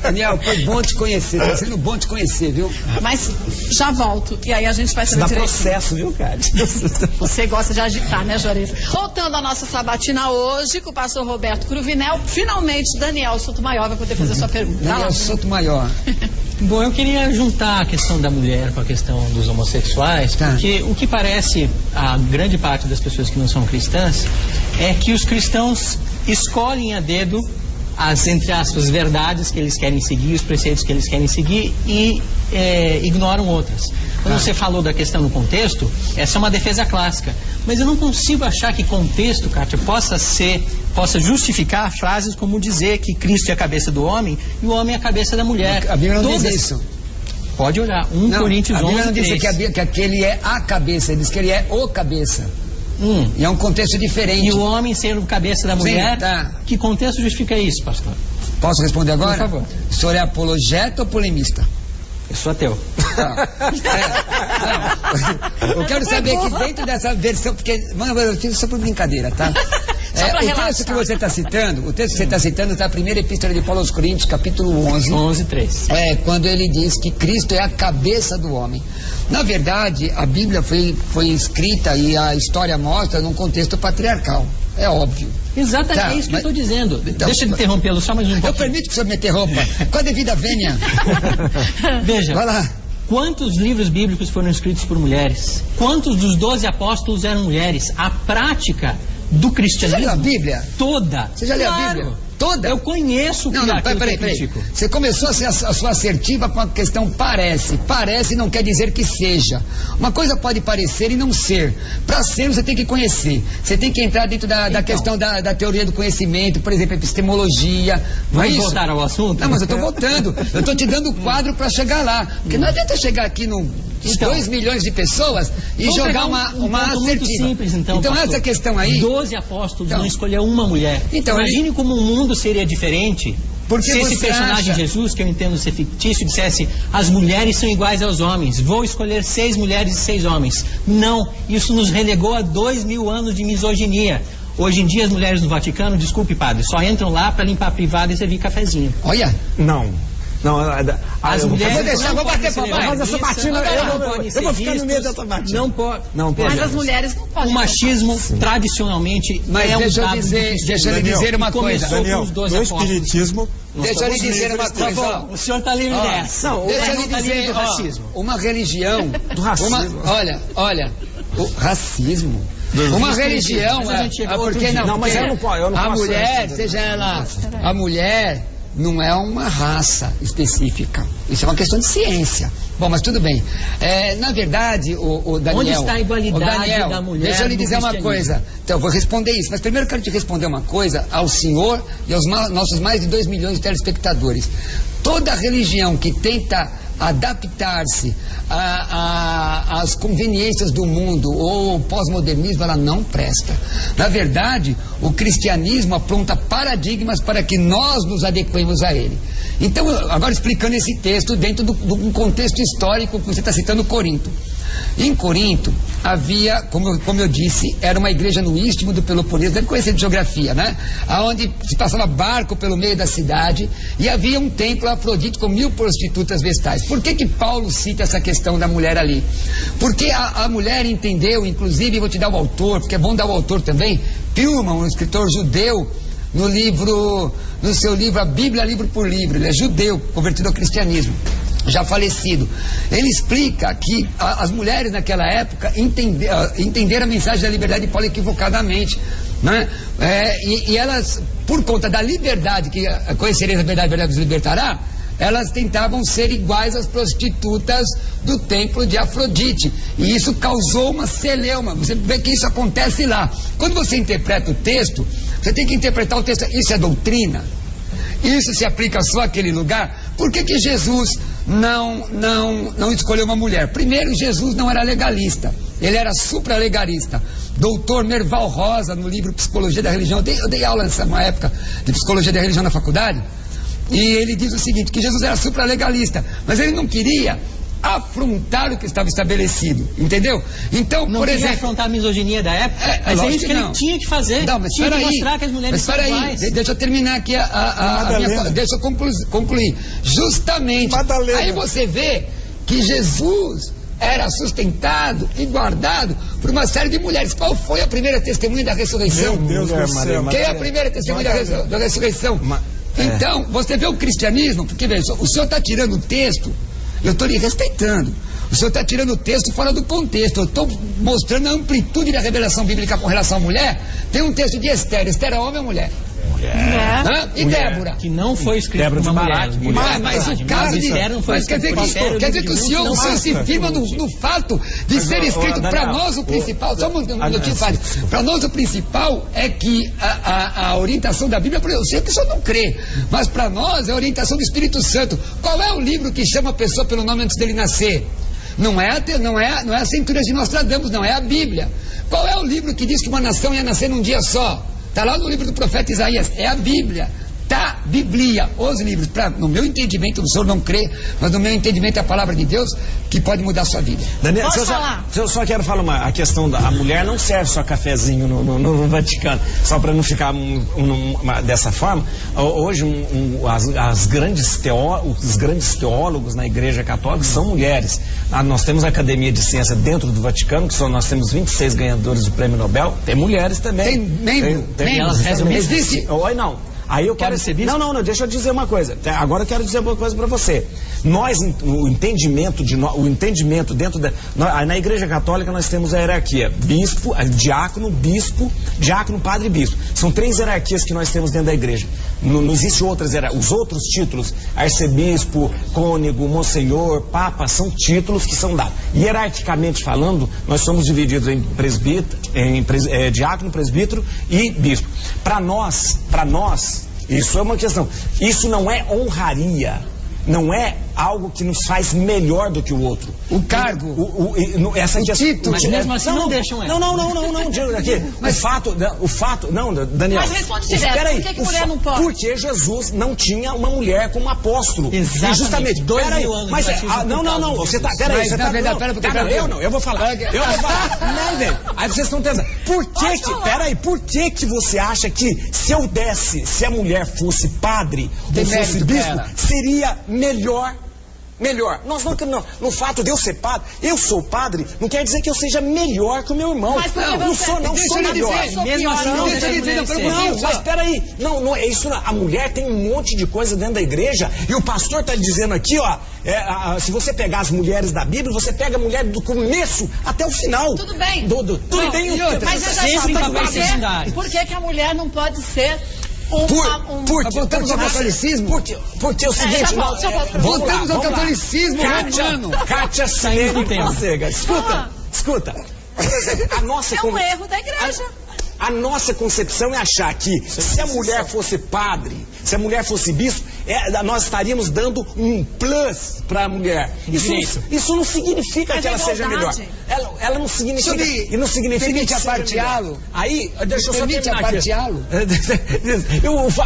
Daniel, foi bom te conhecer. Tá sendo bom te conhecer, viu? Mas já volto. E aí a gente vai saber direitinho. Dá processo, viu, cara? Você gosta de agitar, né, Juarez? Voltando à nossa sabatina hoje, com o pastor Roberto Cruvinel, finalmente, Daniel Sotomayor vai poder fazer sua pergunta. Daniel Sotomayor. Bom, eu queria juntar a questão da mulher com a questão dos homossexuais, porque o que parece a grande parte das pessoas que não são cristãs é que os cristãos escolhem a dedo as, entre aspas, verdades que eles querem seguir, os preceitos que eles querem seguir e ignoram outras. Quando você falou da questão do contexto, essa é uma defesa clássica. Mas eu não consigo achar que contexto, Kátia, possa ser possa justificar frases como dizer que Cristo é a cabeça do homem e o homem é a cabeça da mulher. A Bíblia não diz isso. Pode olhar, 1 Coríntios 11, a Bíblia não diz 3. que aquele é a cabeça, ele diz que ele é o cabeça. E é um contexto diferente. E o homem sendo cabeça da mulher, sim, tá. Que contexto justifica isso, pastor? Posso responder agora? Por favor. O senhor é apologeta ou polemista? Eu sou ateu. Eu quero saber que dentro dessa versão, porque, mano, eu fiz isso por brincadeira, tá? O texto que você está citando, está na primeira epístola de Paulo aos Coríntios, capítulo 11. 11:3. Quando ele diz que Cristo é a cabeça do homem. Na verdade, a Bíblia foi escrita e a história mostra num contexto patriarcal. É óbvio. Exatamente, tá, é isso que eu estou dizendo. Então, deixa eu interrompê-lo só mais um pouco. Eu permito que o senhor me interrompa. Com a devida vênia. Veja. Vai lá. Quantos livros bíblicos foram escritos por mulheres? Quantos dos 12 apóstolos eram mulheres? A prática do cristianismo... Você já leu a Bíblia? Toda. Você já leu a Bíblia? Toda? Eu conheço peraí. Você começou a sua assertiva com a questão parece. Parece não quer dizer que seja. Uma coisa pode parecer e não ser. Para ser, você tem que conhecer. Você tem que entrar dentro da questão da teoria do conhecimento, por exemplo, epistemologia. Vamos voltar ao assunto? Não, mas eu estou voltando. Eu estou te dando o quadro para chegar lá. Porque não adianta chegar aqui no 2 milhões de pessoas e jogar uma assertiva. Muito simples, então essa questão aí... 12 apóstolos não escolheu uma mulher. Então, imagine como o mundo seria diferente se esse personagem Jesus, que eu entendo ser fictício, dissesse: as mulheres são iguais aos homens, vou escolher 6 mulheres e 6 homens. Não, isso nos relegou a 2000 anos de misoginia. Hoje em dia as mulheres no Vaticano, desculpe padre, só entram lá para limpar a privada e servir cafezinho. Olha, não, as mulheres vou bater pra baixo. Mas essa batina, eu vou ficar no meio dessa batina. Não pode. Mas as mulheres não podem. O machismo, tradicionalmente, é um dado do cristianismo. Deixa eu lhe dizer uma coisa. Daniel, no espiritismo... Deixa eu lhe dizer uma coisa. O senhor está livre dessa. Não, deixa eu lhe dizer, uma religião... Do racismo. Olha, o racismo... Uma religião... Porque não, mas eu não posso. A mulher, seja ela... A mulher... não é uma raça específica. Isso é uma questão de ciência. Bom, mas tudo bem. Na verdade, o Daniel... Onde está a igualdade da mulher? Deixa eu lhe dizer uma coisa. Então, eu vou responder isso. Mas primeiro eu quero te responder uma coisa ao senhor e aos nossos mais de 2 milhões de telespectadores. Toda religião que tenta adaptar-se às conveniências do mundo ou ao pós-modernismo, ela não presta. Na verdade, o cristianismo apronta paradigmas para que nós nos adequemos a ele. Então, agora explicando esse texto dentro de um contexto histórico, que você está citando Corinto. Em Corinto havia, como eu disse, era uma igreja no istmo do Peloponeso, deve conhecer de geografia, né? Onde se passava barco pelo meio da cidade e havia um templo a Afrodite com 1000 prostitutas vestais. Por que Paulo cita essa questão da mulher ali? Porque a mulher entendeu, inclusive, vou te dar o autor, porque é bom dar o autor também, Pilman, um escritor judeu, no seu livro, a Bíblia livro por livro, ele é judeu, convertido ao cristianismo, já falecido. Ele explica que as mulheres naquela época entenderam a mensagem da liberdade de Paulo equivocadamente, né? E elas, por conta da liberdade, que conhecereis a verdade vos libertará, elas tentavam ser iguais às prostitutas do templo de Afrodite. E isso causou uma celeuma. Você vê que isso acontece lá. Quando você interpreta o texto, você tem que interpretar o texto. Isso é doutrina? Isso se aplica só àquele lugar? Por que Jesus não escolheu uma mulher? Primeiro, Jesus não era legalista. Ele era supralegalista. Doutor Merval Rosa, no livro Psicologia da Religião, eu dei aula nessa época de Psicologia da Religião na faculdade, e ele diz o seguinte, que Jesus era supralegalista, mas ele não queria afrontar o que estava estabelecido, entendeu? Então, não por exemplo... afrontar a misoginia da época, mas é isso que ele tinha que fazer. Não, mas tinha que mostrar que as mulheres são iguais. Deixa eu terminar aqui deixa eu concluir. Justamente, Madalena. Aí você vê que Jesus era sustentado e guardado por uma série de mulheres. Qual foi a primeira testemunha da ressurreição? Meu Deus do céu. Quem é a primeira testemunha da ressurreição? Então, você vê o cristianismo, porque veja, o senhor está tirando o texto, eu estou lhe respeitando. O senhor está tirando o texto fora do contexto. Eu estou mostrando a amplitude da revelação bíblica com relação à mulher. Tem um texto de Esther. Esther é homem ou mulher? mulher. Hã? E Débora? Que não foi escrito Débora por de uma mulher. Baraque. Mas o caso de... Mas quer dizer que o senhor se firma no fato de ser escrito para nós o principal. Só um minutinho, padre. Para nós o principal é que a orientação da Bíblia, eu sei que o senhor não crê, mas para nós é a orientação do Espírito Santo. Qual é o livro que chama a pessoa pelo nome antes dele nascer? Não é a Centúrias de Nostradamus, não, é a Bíblia. Qual é o livro que diz que uma nação ia nascer num dia só? Está lá no livro do profeta Isaías, é a Bíblia. Tá, Bíblia, os livros, no meu entendimento, o senhor não crê, mas no meu entendimento é a palavra de Deus que pode mudar a sua vida. Daniel, eu só quero falar a questão da mulher não serve só cafezinho no Vaticano, só para não ficar dessa forma. Hoje os grandes teólogos na Igreja Católica são mulheres. Nós temos a Academia de Ciência dentro do Vaticano, que nós temos 26 ganhadores do Prêmio Nobel, tem mulheres também. Tem elas rezam mesmo? Existe? Oi, não. Aí eu quero ser não, deixa eu dizer uma coisa. Agora eu quero dizer uma coisa para você. Nós, o entendimento dentro na Igreja Católica nós temos a hierarquia: bispo, diácono, padre e bispo. São 3 hierarquias que nós temos dentro da igreja. Não existe outras hierarquias. Os outros títulos, arcebispo, cônego, monsenhor, papa, são títulos que são dados. Hierarquicamente falando, nós somos divididos em diácono, presbítero e bispo. Para nós, isso é uma questão. Isso não é honraria. Não é algo que nos faz melhor do que o outro. O cargo, essa título. Mas mesmo assim não deixam ela. Não, Diego, aqui. Mas o fato, não, Daniel. Mas responde direto, por que mulher não pode? Porque Jesus não tinha uma mulher como apóstolo. Exatamente. E justamente, 2 mil anos mas, de batismo não, você tá, peraí, você tá... Eu vou falar. Não, velho. Aí vocês estão pensando, por que você acha que se a mulher fosse padre ou fosse bispo, seria melhor? Nós não, no fato de eu ser padre, eu sou padre, não quer dizer que eu seja melhor que o meu irmão. Mas não sou melhor. Mesmo assim não Não, mas peraí, não é isso não. A mulher tem um monte de coisa dentro da igreja e o pastor está dizendo aqui, ó, se você pegar as mulheres da Bíblia, você pega a mulher do começo até o final. Tudo bem. Tudo bem. Mas sempre em papéis secundários. Por que a mulher não pode ser voltamos ao catolicismo? Porque é o seguinte, voltamos ao catolicismo romano. Kátia saindo do tempo. Escuta. A nossa um erro da igreja. A nossa concepção é achar que se a mulher fosse padre, se a mulher fosse bispo, nós estaríamos dando um plus para a mulher. Isso não significa que ela seja melhor. Ela não significa. E não significa permite aparteá-lo. Aí, deixa eu só permite terminar aparteá-lo.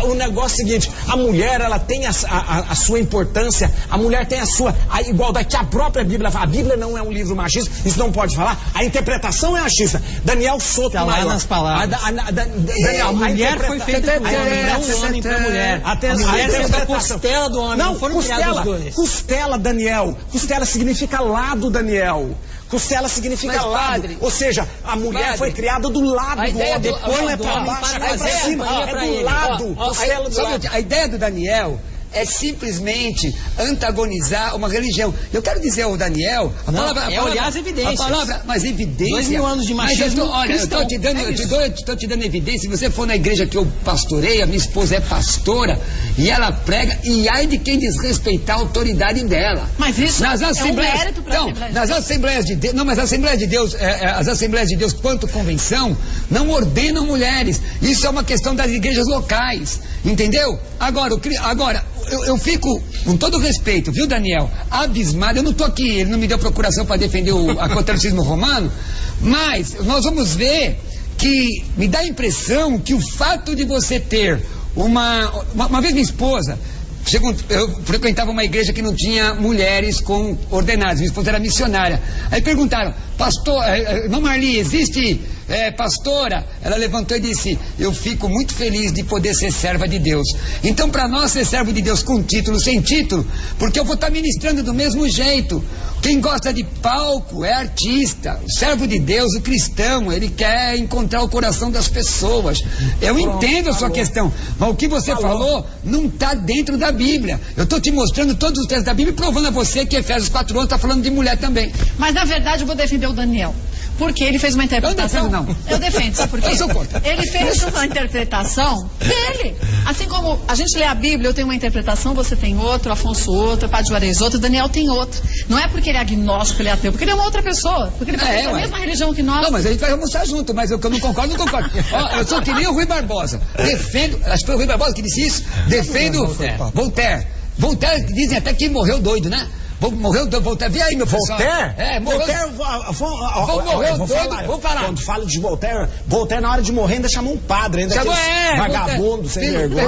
O negócio é o seguinte: a mulher, ela tem a sua importância, a mulher tem a igualdade que a própria Bíblia fala. A Bíblia não é um livro machista, isso não pode falar. A interpretação é machista. Daniel Soto tá lá nas palavras. Daniel, a mulher foi feita para o homem, não o homem para a mulher. A mulher fez a costela do homem, não foram criados os dois. Costela, Daniel. Costela significa lado, Daniel. Costela significa lado. Ou seja, a mulher foi criada do lado do homem. Não é para baixo, não é para cima, é do lado. Costela do lado. A ideia do Daniel é simplesmente antagonizar uma religião. Eu quero dizer ao Daniel, olhar as evidências. A palavra, mas evidência. 2 mil anos de machismo. Olha, eu estou te dando evidência. Se você for na igreja que eu pastorei, a minha esposa é pastora e ela prega, e ai de quem desrespeitar a autoridade dela. Mas isso nas assembleias, é um mérito para nas Assembleias de Deus. Não, mas as Assembleias de Deus, as Assembleias de Deus quanto convenção, não ordenam mulheres. Isso é uma questão das igrejas locais. Entendeu? Agora, eu fico, com todo respeito, viu, Daniel, abismado. Eu não estou aqui, ele não me deu procuração para defender o catolicismo romano, mas nós vamos ver que me dá a impressão que o fato de você ter uma vez minha esposa, eu frequentava uma igreja que não tinha mulheres com ordenadas, minha esposa era missionária. Aí perguntaram, pastor, irmã Marli, existe pastora? Ela levantou e disse, eu fico muito feliz de poder ser serva de Deus. Então, para nós ser servo de Deus com título, sem título, porque eu vou estar ministrando do mesmo jeito. Quem gosta de palco é artista. O servo de Deus, o cristão, ele quer encontrar o coração das pessoas. Eu entendo a sua questão, mas o que você falou não está dentro da Bíblia. Eu estou te mostrando todos os textos da Bíblia e provando a você que Efésios 4:11 está falando de mulher também. Mas na verdade eu vou defender o Daniel. Porque ele fez uma interpretação. Eu não defendo, não. Eu defendo, sabe por quê? Eu sou contra. Ele fez uma interpretação dele. Assim como a gente lê a Bíblia, eu tenho uma interpretação, você tem outra, Afonso outra, Padre Juarez outra, Daniel tem outra. Não é porque ele é agnóstico, ele é ateu, porque ele é uma outra pessoa. Porque ele pertence à mesma religião que nós. Não, mas a gente vai almoçar junto, mas eu que eu não concordo, não concordo. Ó, eu sou que nem o Rui Barbosa. Defendo, acho que foi o Rui Barbosa que disse isso, defendo Voltaire. Voltaire dizem até que morreu doido, né? Morreu doido, Voltaire. Vê aí, meu professor. Voltaire? É, morreu. Voltaire, Vou falar. Quando fala de Voltaire, Voltaire na hora de morrer ainda chamou um padre, ainda vagabundo, sem vergonha.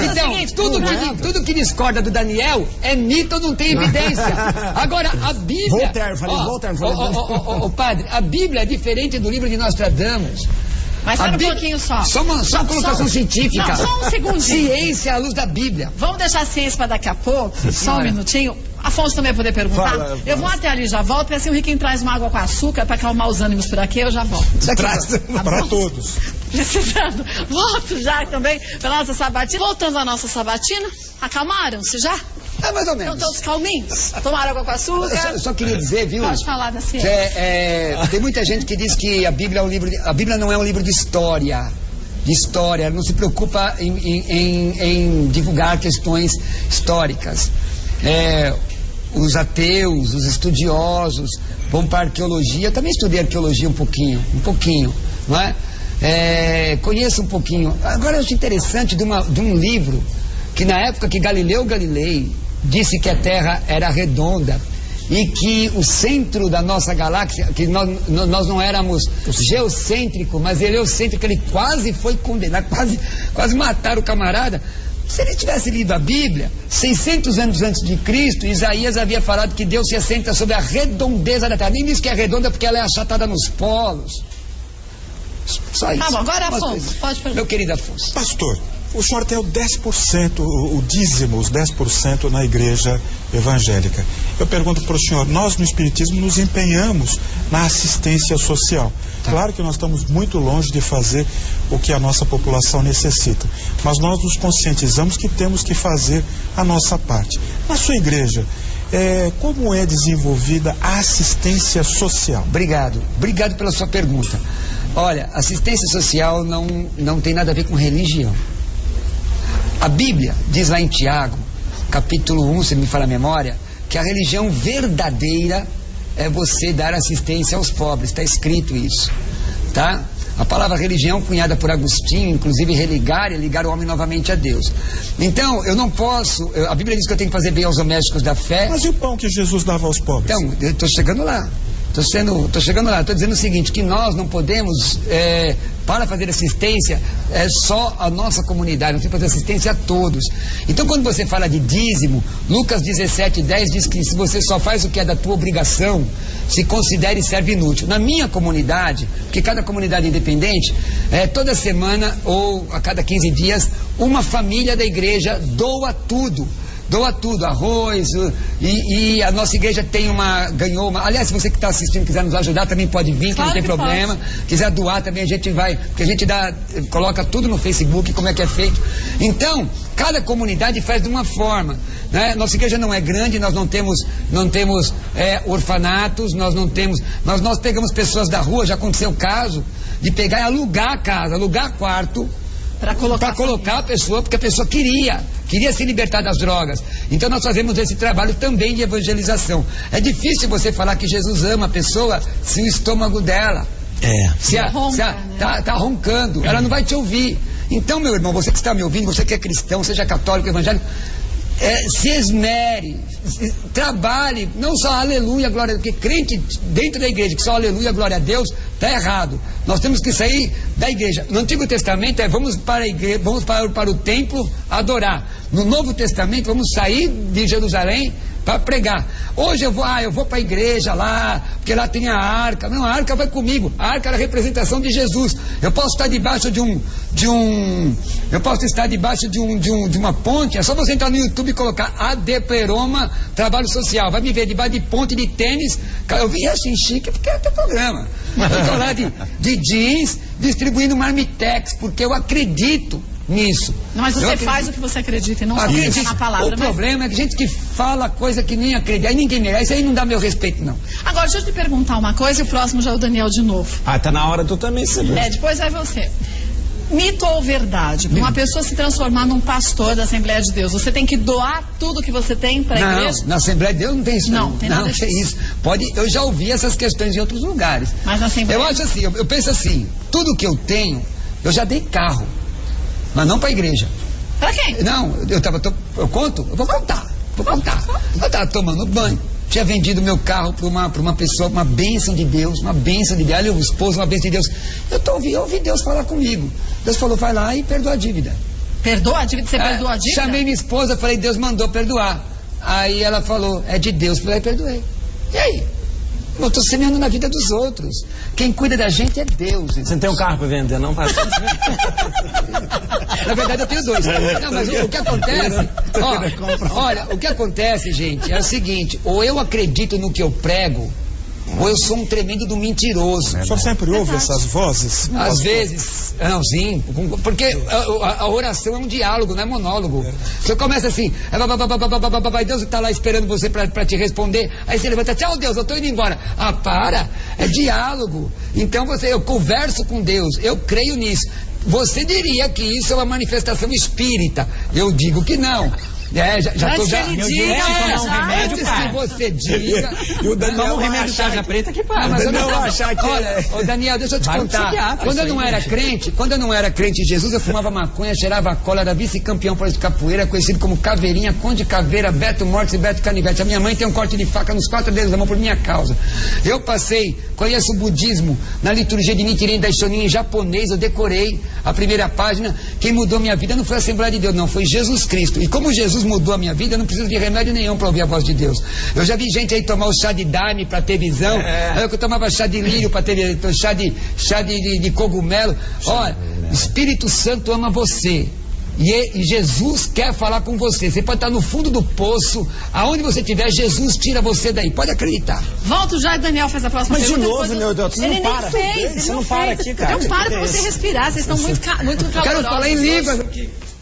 Então, tudo que discorda do Daniel é mito ou não tem evidência. Agora, a Bíblia... Voltaire. Padre, a Bíblia é diferente do livro de Nostradamus. Mas espera um pouquinho só. Só uma colocação científica. Não, só um segundinho. Ciência à luz da Bíblia. Vamos deixar a ciência para daqui a pouco. Só um minutinho. Afonso também vai poder perguntar. Eu vou até ali e já volto. Porque assim o Riquinho traz uma água com açúcar para acalmar os ânimos por aqui. Eu já volto. Para todos. Precisando. Volto já também pela nossa sabatina. Voltando à nossa sabatina. Acalmaram-se já? É mais ou menos. Estão todos calminhos? Tomaram água com açúcar? Eu só queria dizer, viu? Pode falar da ciência. Tem muita gente que diz que a Bíblia é um livro. A Bíblia não é um livro de história. Ela não se preocupa em divulgar questões históricas. Os ateus, os estudiosos vão para a arqueologia. Eu também estudei arqueologia um pouquinho, não é? Conheço um pouquinho. Agora eu acho interessante de um livro que na época que Galileu Galilei disse que a Terra era redonda e que o centro da nossa galáxia, que nós não éramos geocêntrico, mas heliocêntrico, ele quase foi condenado, quase mataram o camarada. Se ele tivesse lido a Bíblia, 600 anos antes de Cristo, Isaías havia falado que Deus se assenta sobre a redondeza da Terra. Nem diz que é redonda porque ela é achatada nos polos. Só isso. Tá bom, agora Afonso, pode perguntar. Meu querido Afonso. Pastor, o senhor tem o 10%, o dízimo, os 10% na igreja evangélica. Eu pergunto para o senhor, nós no Espiritismo nos empenhamos na assistência social. Claro que nós estamos muito longe de fazer o que a nossa população necessita, mas nós nos conscientizamos que temos que fazer a nossa parte. Na sua igreja, como é desenvolvida a assistência social? Obrigado pela sua pergunta. Olha, assistência social não tem nada a ver com religião. A Bíblia diz lá em Tiago, capítulo 1, se me fala a memória, que a religião verdadeira é você dar assistência aos pobres. Está escrito isso, tá? A palavra religião, cunhada por Agostinho, inclusive religar, é ligar o homem novamente a Deus. Então, eu não posso... a Bíblia diz que eu tenho que fazer bem aos domésticos da fé. Mas e o pão que Jesus dava aos pobres? Então, eu estou chegando lá. Estou chegando lá, estou dizendo o seguinte, que nós não podemos, para fazer assistência, só a nossa comunidade, nós temos que fazer assistência a todos. Então quando você fala de dízimo, Lucas 17:10 diz que se você só faz o que é da tua obrigação, se considere servo inútil. Na minha comunidade, porque cada comunidade é independente, toda semana ou a cada 15 dias, uma família da igreja doa tudo, arroz, e a nossa igreja ganhou uma, aliás, se você que está assistindo quiser nos ajudar, também pode vir, que não tem problema, quiser doar também a gente vai, porque a gente coloca tudo no Facebook, como é que é feito. Então, cada comunidade faz de uma forma, né? Nossa igreja não é grande, nós não temos orfanatos, nós pegamos pessoas da rua, já aconteceu o caso de pegar e alugar a casa, alugar quarto, para colocar a pessoa, porque a pessoa queria se libertar das drogas. Então nós fazemos esse trabalho também de evangelização. É difícil você falar que Jesus ama a pessoa se o estômago dela tá roncando, ela não vai te ouvir. Então, meu irmão, você que está me ouvindo, você que é cristão, seja católico, evangélico, se esmere, trabalhe, não só aleluia, glória a Deus, porque crente dentro da igreja que só aleluia, glória a Deus, está errado. Nós temos que sair da igreja. No Antigo Testamento vamos para a igreja, vamos para o templo adorar. No Novo Testamento vamos sair de Jerusalém para pregar. Hoje eu vou para a igreja lá, porque lá tem a arca. Não, a arca vai comigo. A arca era a representação de Jesus. Eu posso estar debaixo de uma ponte. É só você entrar no YouTube e colocar Adeperoma Trabalho Social. Vai me ver debaixo de ponte de tênis. Eu vim assim chique porque é teu programa. Eu estou lá de jeans distribuindo marmitex, porque eu acredito nisso. Não, mas você faz o que você acredita e não acredita na palavra. O problema é que gente que fala coisa que nem acredita, aí ninguém merece, aí não dá meu respeito, não. Agora, Agora, deixa eu te perguntar uma coisa e o próximo já é o Daniel de novo. Ah, tá na hora tu também, Cibele. Depois vai você. Mito ou verdade? Para uma pessoa se transformar num pastor da Assembleia de Deus, você tem que doar tudo que você tem para a igreja? Não, na Assembleia de Deus não tem isso. Não, tem nada disso. Isso. Eu já ouvi essas questões em outros lugares. Mas na Assembleia... Eu acho assim, eu penso assim, tudo que eu tenho, eu já dei carro, mas não para a igreja. Para quem? Não, eu conto? Eu vou contar. Eu estava tomando banho. Tinha vendido meu carro para uma pessoa, uma bênção de Deus. Olha, o esposo, uma bênção de Deus. Eu ouvi Deus falar comigo. Deus falou, vai lá e perdoa a dívida. Perdoa a dívida? Você perdoou a dívida? Chamei minha esposa, falei, Deus mandou perdoar. Aí ela falou, é de Deus. Falei, perdoei. E aí? Eu estou semeando na vida dos outros. Quem cuida da gente é Deus. Você não tem um carro para vender, não? Na verdade, eu tenho 2. Não, mas o que acontece... Olha, o que acontece, gente, é o seguinte. Ou eu acredito no que eu prego, ou eu sou um tremendo do mentiroso. O senhor sempre ouve essas vozes? Às vezes, não, sim, porque a oração é um diálogo, não é monólogo. Você começa assim, Deus está lá esperando você para te responder, aí você levanta, tchau Deus, eu estou indo embora. Ah, para, é diálogo. Então eu converso com Deus, eu creio nisso. Você diria que isso é uma manifestação espírita, eu digo que não. Já tô já. Antes que ele diga, um remédio, antes que você diga. E o Daniel Toma um remédio tarja preta que para. Mas eu não vou achar que... Olha, Daniel, deixa eu te contar. Quando eu não era crente em Jesus, eu fumava maconha, cheirava cola, era vice-campeão de capoeira, conhecido como Caveirinha, Conde Caveira, Beto Mortes e Beto Canivete. A minha mãe tem um corte de faca nos 4 dedos da mão por minha causa. Eu conheço o budismo na liturgia de Nichiren Daishonin em japonês, eu decorei a primeira página. Quem mudou minha vida não foi a Assembleia de Deus, não, foi Jesus Cristo. E como Jesus mudou a minha vida, eu não preciso de remédio nenhum para ouvir a voz de Deus. Eu já vi gente aí tomar o chá de daime para ter visão. Eu tomava chá de lírio para ter chá de cogumelo. Olha, Espírito Santo ama você. E Jesus quer falar com você. Você pode estar no fundo do poço, aonde você estiver, Jesus tira você daí. Pode acreditar. Volto já e Daniel faz a próxima pergunta. Mas de novo, meu Deus, você não para. Você não para aqui, cara. Não para pra você respirar, vocês estão muito calorosos. Quero falar em línguas.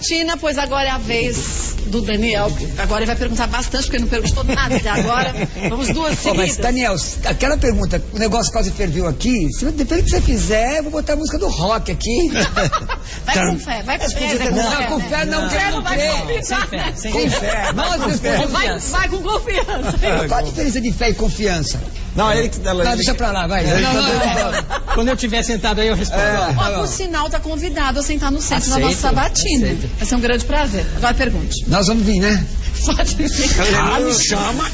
Tina, pois agora é a vez do Daniel. Agora ele vai perguntar bastante, porque ele não perguntou nada até agora. Vamos duas seguidas. Mas, Daniel, aquela pergunta, o negócio quase ferviu aqui. Depende do que você fizer, eu vou botar a música do rock aqui. Vai com fé, vai com fé. Não, com fé não, fé não vai com fé. Com fé. Vai com confiança. Qual a diferença de fé e confiança? Não, ele que... Não, deixa pra lá, vai. Não. Quando eu estiver sentado aí, eu respondo. Por sinal, tá convidado a sentar no centro da nossa sabatina. Vai ser um grande prazer. Agora pergunte. Nós vamos vir, né? Pode vir. Me chama.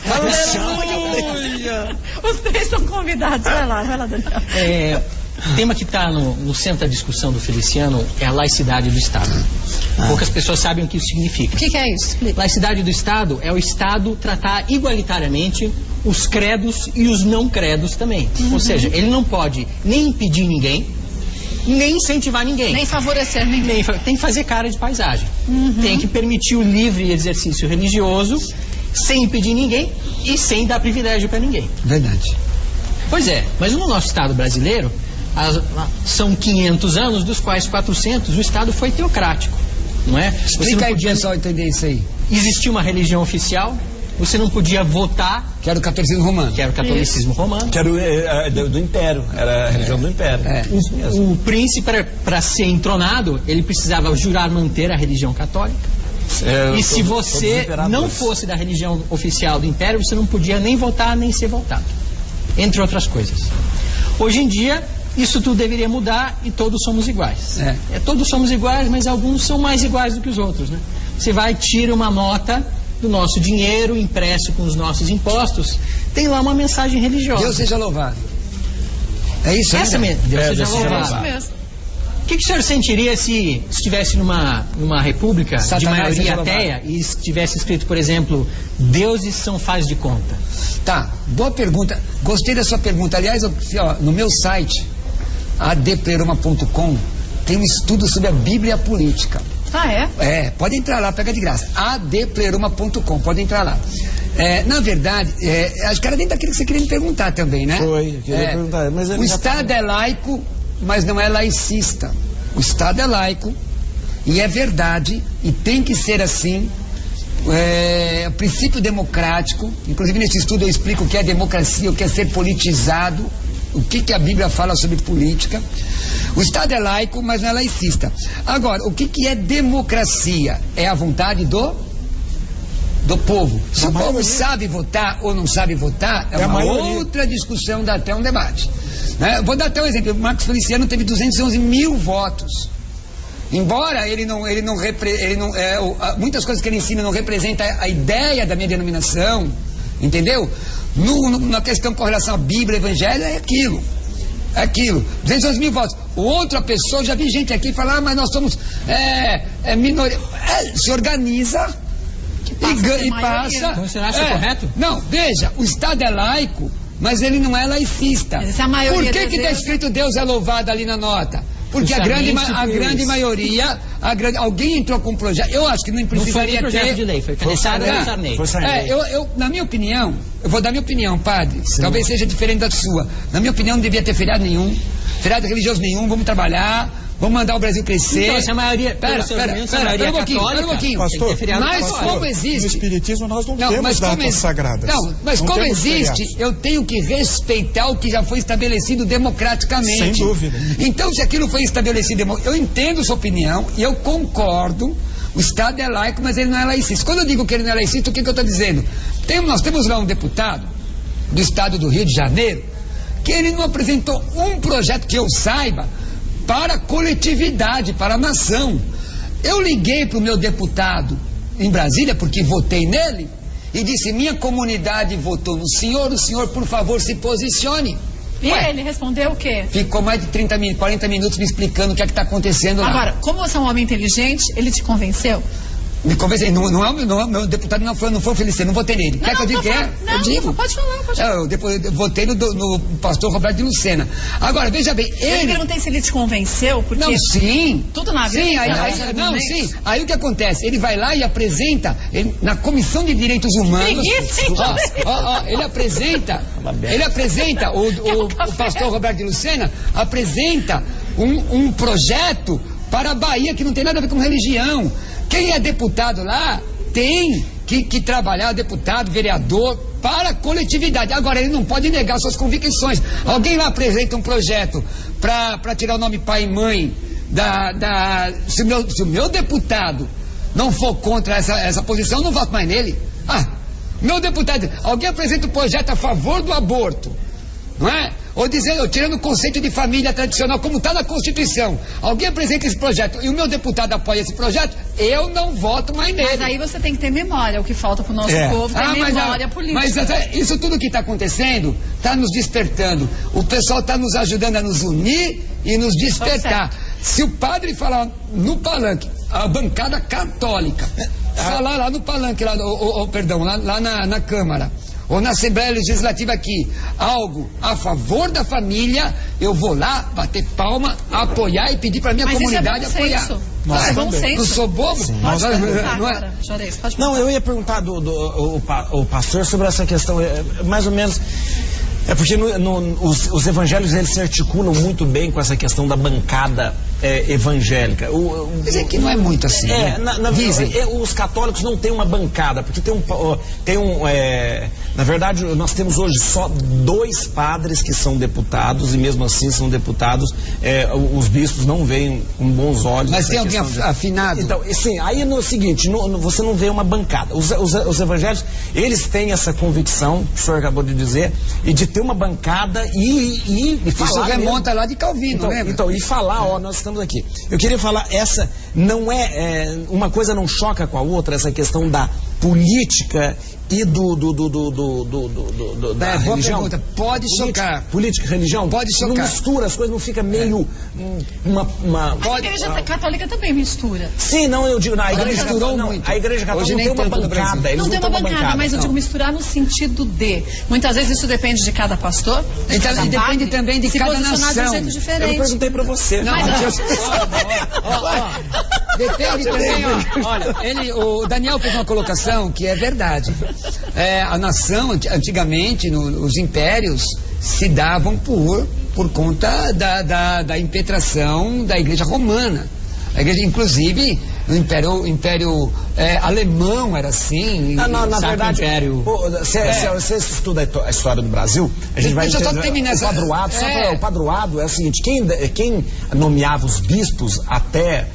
Os 3 são convidados. Vai lá, Daniel. O tema que está no centro da discussão do Feliciano é a laicidade do Estado. Poucas pessoas sabem o que isso significa. O que é isso? Laicidade do Estado é o Estado tratar igualitariamente os credos e os não credos também. Ou seja, ele não pode nem impedir ninguém, nem incentivar ninguém. Nem favorecer ninguém. Tem que fazer cara de paisagem. Tem que permitir o livre exercício religioso, sem impedir ninguém e sem dar privilégio para ninguém. Verdade. Pois é, mas no nosso Estado brasileiro, são 500 anos, dos quais 400 o Estado foi teocrático, não é? Explica aí pro pessoal entender isso aí. Existia uma religião oficial, você não podia votar. Que era o catolicismo romano. Que era o catolicismo romano. Que era do Império, era a religião do Império. O príncipe, para ser entronado, ele precisava jurar manter a religião católica. E se você não fosse da religião oficial do Império, você não podia nem votar, nem ser votado. Entre outras coisas. Hoje em dia, isso tudo deveria mudar e todos somos iguais. Todos somos iguais, mas alguns são mais iguais do que os outros, né? Você vai, tira uma nota do nosso dinheiro, impresso com os nossos impostos, tem lá uma mensagem religiosa. Deus seja louvado. É isso, essa mesmo. Deus seja louvado. Isso mesmo. O que o senhor sentiria se estivesse numa república de maioria ateia e estivesse escrito, por exemplo, deuses são faz de conta? Tá, boa pergunta. Gostei da sua pergunta. Aliás, no meu site, adpleroma.com, tem um estudo sobre a Bíblia política. Ah, é? Pode entrar lá, pega de graça. adpleroma.com, pode entrar lá. Na verdade, acho que era dentro daquilo que você queria me perguntar também, né? Foi, eu queria perguntar. Mas o Estado é laico, mas não é laicista. O Estado é laico, e é verdade, e tem que ser assim. princípio democrático. Inclusive nesse estudo eu explico o que é democracia, o que é ser politizado, o que a Bíblia fala sobre política. O Estado é laico, mas não é laicista. Agora, o que é democracia? É a vontade do povo. Se o povo sabe votar ou não sabe votar, é uma outra discussão, dá até um debate. Né? Vou dar até um exemplo. O Marcos Feliciano teve 211 mil votos. Embora muitas coisas que ele ensina não representam a ideia da minha denominação, entendeu? Na questão com relação à Bíblia, Evangelho, é aquilo. 211 mil votos. Outra pessoa, já vi gente aqui falar, mas nós somos minoria. Se organiza e passa. Então você acha correto? Não, veja, o Estado é laico, mas ele não é laicista. Por que está escrito Deus é louvado ali na nota? Porque a grande maioria, alguém entrou com um projeto. Eu acho que não precisaria não foi projeto de lei, foi canetada pelo Sarney. Na minha opinião, eu vou dar minha opinião, padre. Sim. Talvez seja diferente da sua. Na minha opinião, não devia ter feriado nenhum, feriado religioso nenhum. Vamos trabalhar. Vamos mandar o Brasil crescer. Então, se a maioria, pera um pouquinho. Pastor, mas como existe... No Espiritismo nós não temos datas sagradas. Mas como existe, feriados. Eu tenho que respeitar o que já foi estabelecido democraticamente. Sem dúvida. Então, se aquilo foi estabelecido, eu entendo sua opinião e eu concordo. O Estado é laico, mas ele não é laicista. Quando eu digo que ele não é laicista, o que eu estou dizendo? Nós temos lá um deputado do Estado do Rio de Janeiro que ele não apresentou um projeto que eu saiba para a coletividade, para a nação. Eu liguei para o meu deputado em Brasília, porque votei nele, e disse: minha comunidade votou no senhor, o senhor, por favor, se posicione. E ele respondeu o quê? Ficou mais de 40 minutos me explicando o que é que está acontecendo lá. Agora, como você é um homem inteligente, ele te convenceu? Me convencei, meu deputado não foi o Feliciano, não votei nele. Quer que eu diga que é? Não, eu digo. Pode falar. Eu votei no pastor Roberto de Lucena. Agora, veja bem, Eu perguntei se ele te convenceu, porque... Não, sim. Tudo na vida. Sim. Aí o que acontece? Ele vai lá e apresenta, na Comissão de Direitos Humanos... Ele apresenta, o pastor Roberto de Lucena apresenta um projeto para a Bahia que não tem nada a ver com religião. Quem é deputado lá tem que trabalhar, deputado, vereador, para a coletividade. Agora, ele não pode negar suas convicções. Alguém lá apresenta um projeto para tirar o nome pai e mãe se o meu deputado não for contra essa posição, eu não voto mais nele. Meu deputado, alguém apresenta um projeto a favor do aborto, não é? Ou tirando o conceito de família tradicional, como está na Constituição. Alguém apresenta esse projeto e o meu deputado apoia esse projeto, eu não voto mais nele. Mas aí você tem que ter memória. O que falta para o nosso povo é memória política. Mas isso tudo que está acontecendo está nos despertando. O pessoal está nos ajudando a nos unir e nos despertar. Se o padre falar no palanque, a bancada católica, falar lá no palanque, lá na Câmara, ou na Assembleia Legislativa aqui, algo a favor da família, eu vou lá bater palma, apoiar e pedir para minha comunidade apoiar. É bom senso. Não sou bobo? Pode perguntar agora, Juarez, pode perguntar. Não, eu ia perguntar o pastor sobre essa questão, mais ou menos... É porque os evangelhos, eles se articulam muito bem com essa questão da bancada evangélica. Dizem que não é muito assim. Dizem. Os católicos não têm uma bancada, porque na verdade, nós temos hoje só 2 padres que são deputados, e mesmo assim são deputados. Os bispos não veem com bons olhos. Mas tem alguém afinado? Então, sim, aí no seguinte, você não vê uma bancada. Os evangélicos, eles têm essa convicção, que o senhor acabou de dizer, e de ter uma bancada e falar. Isso remonta lá de Calvino, lembra? Então, e falar, nós estamos aqui. Eu queria falar, essa não uma coisa não choca com a outra, essa questão da política e da religião. Pergunta. Pode chocar. Política e religião? Pode chocar. Não mistura as coisas, não fica meio A igreja católica também mistura. Sim, não, eu digo, a igreja misturou muito. A igreja católica não tem uma bancada. Não tem uma bancada, mas eu digo misturar no sentido de, muitas vezes isso depende de cada pastor, e depende também de cada nação. De um jeito diferente. Eu perguntei pra você. Depende também, olha, o Daniel fez uma colocação que é verdade. A nação, antigamente, os impérios se davam por conta da impetração da igreja romana. A igreja, inclusive, no Império Alemão era assim. Na verdade, você estuda a história do Brasil, a gente vai entender o padroado é o seguinte, quem nomeava os bispos até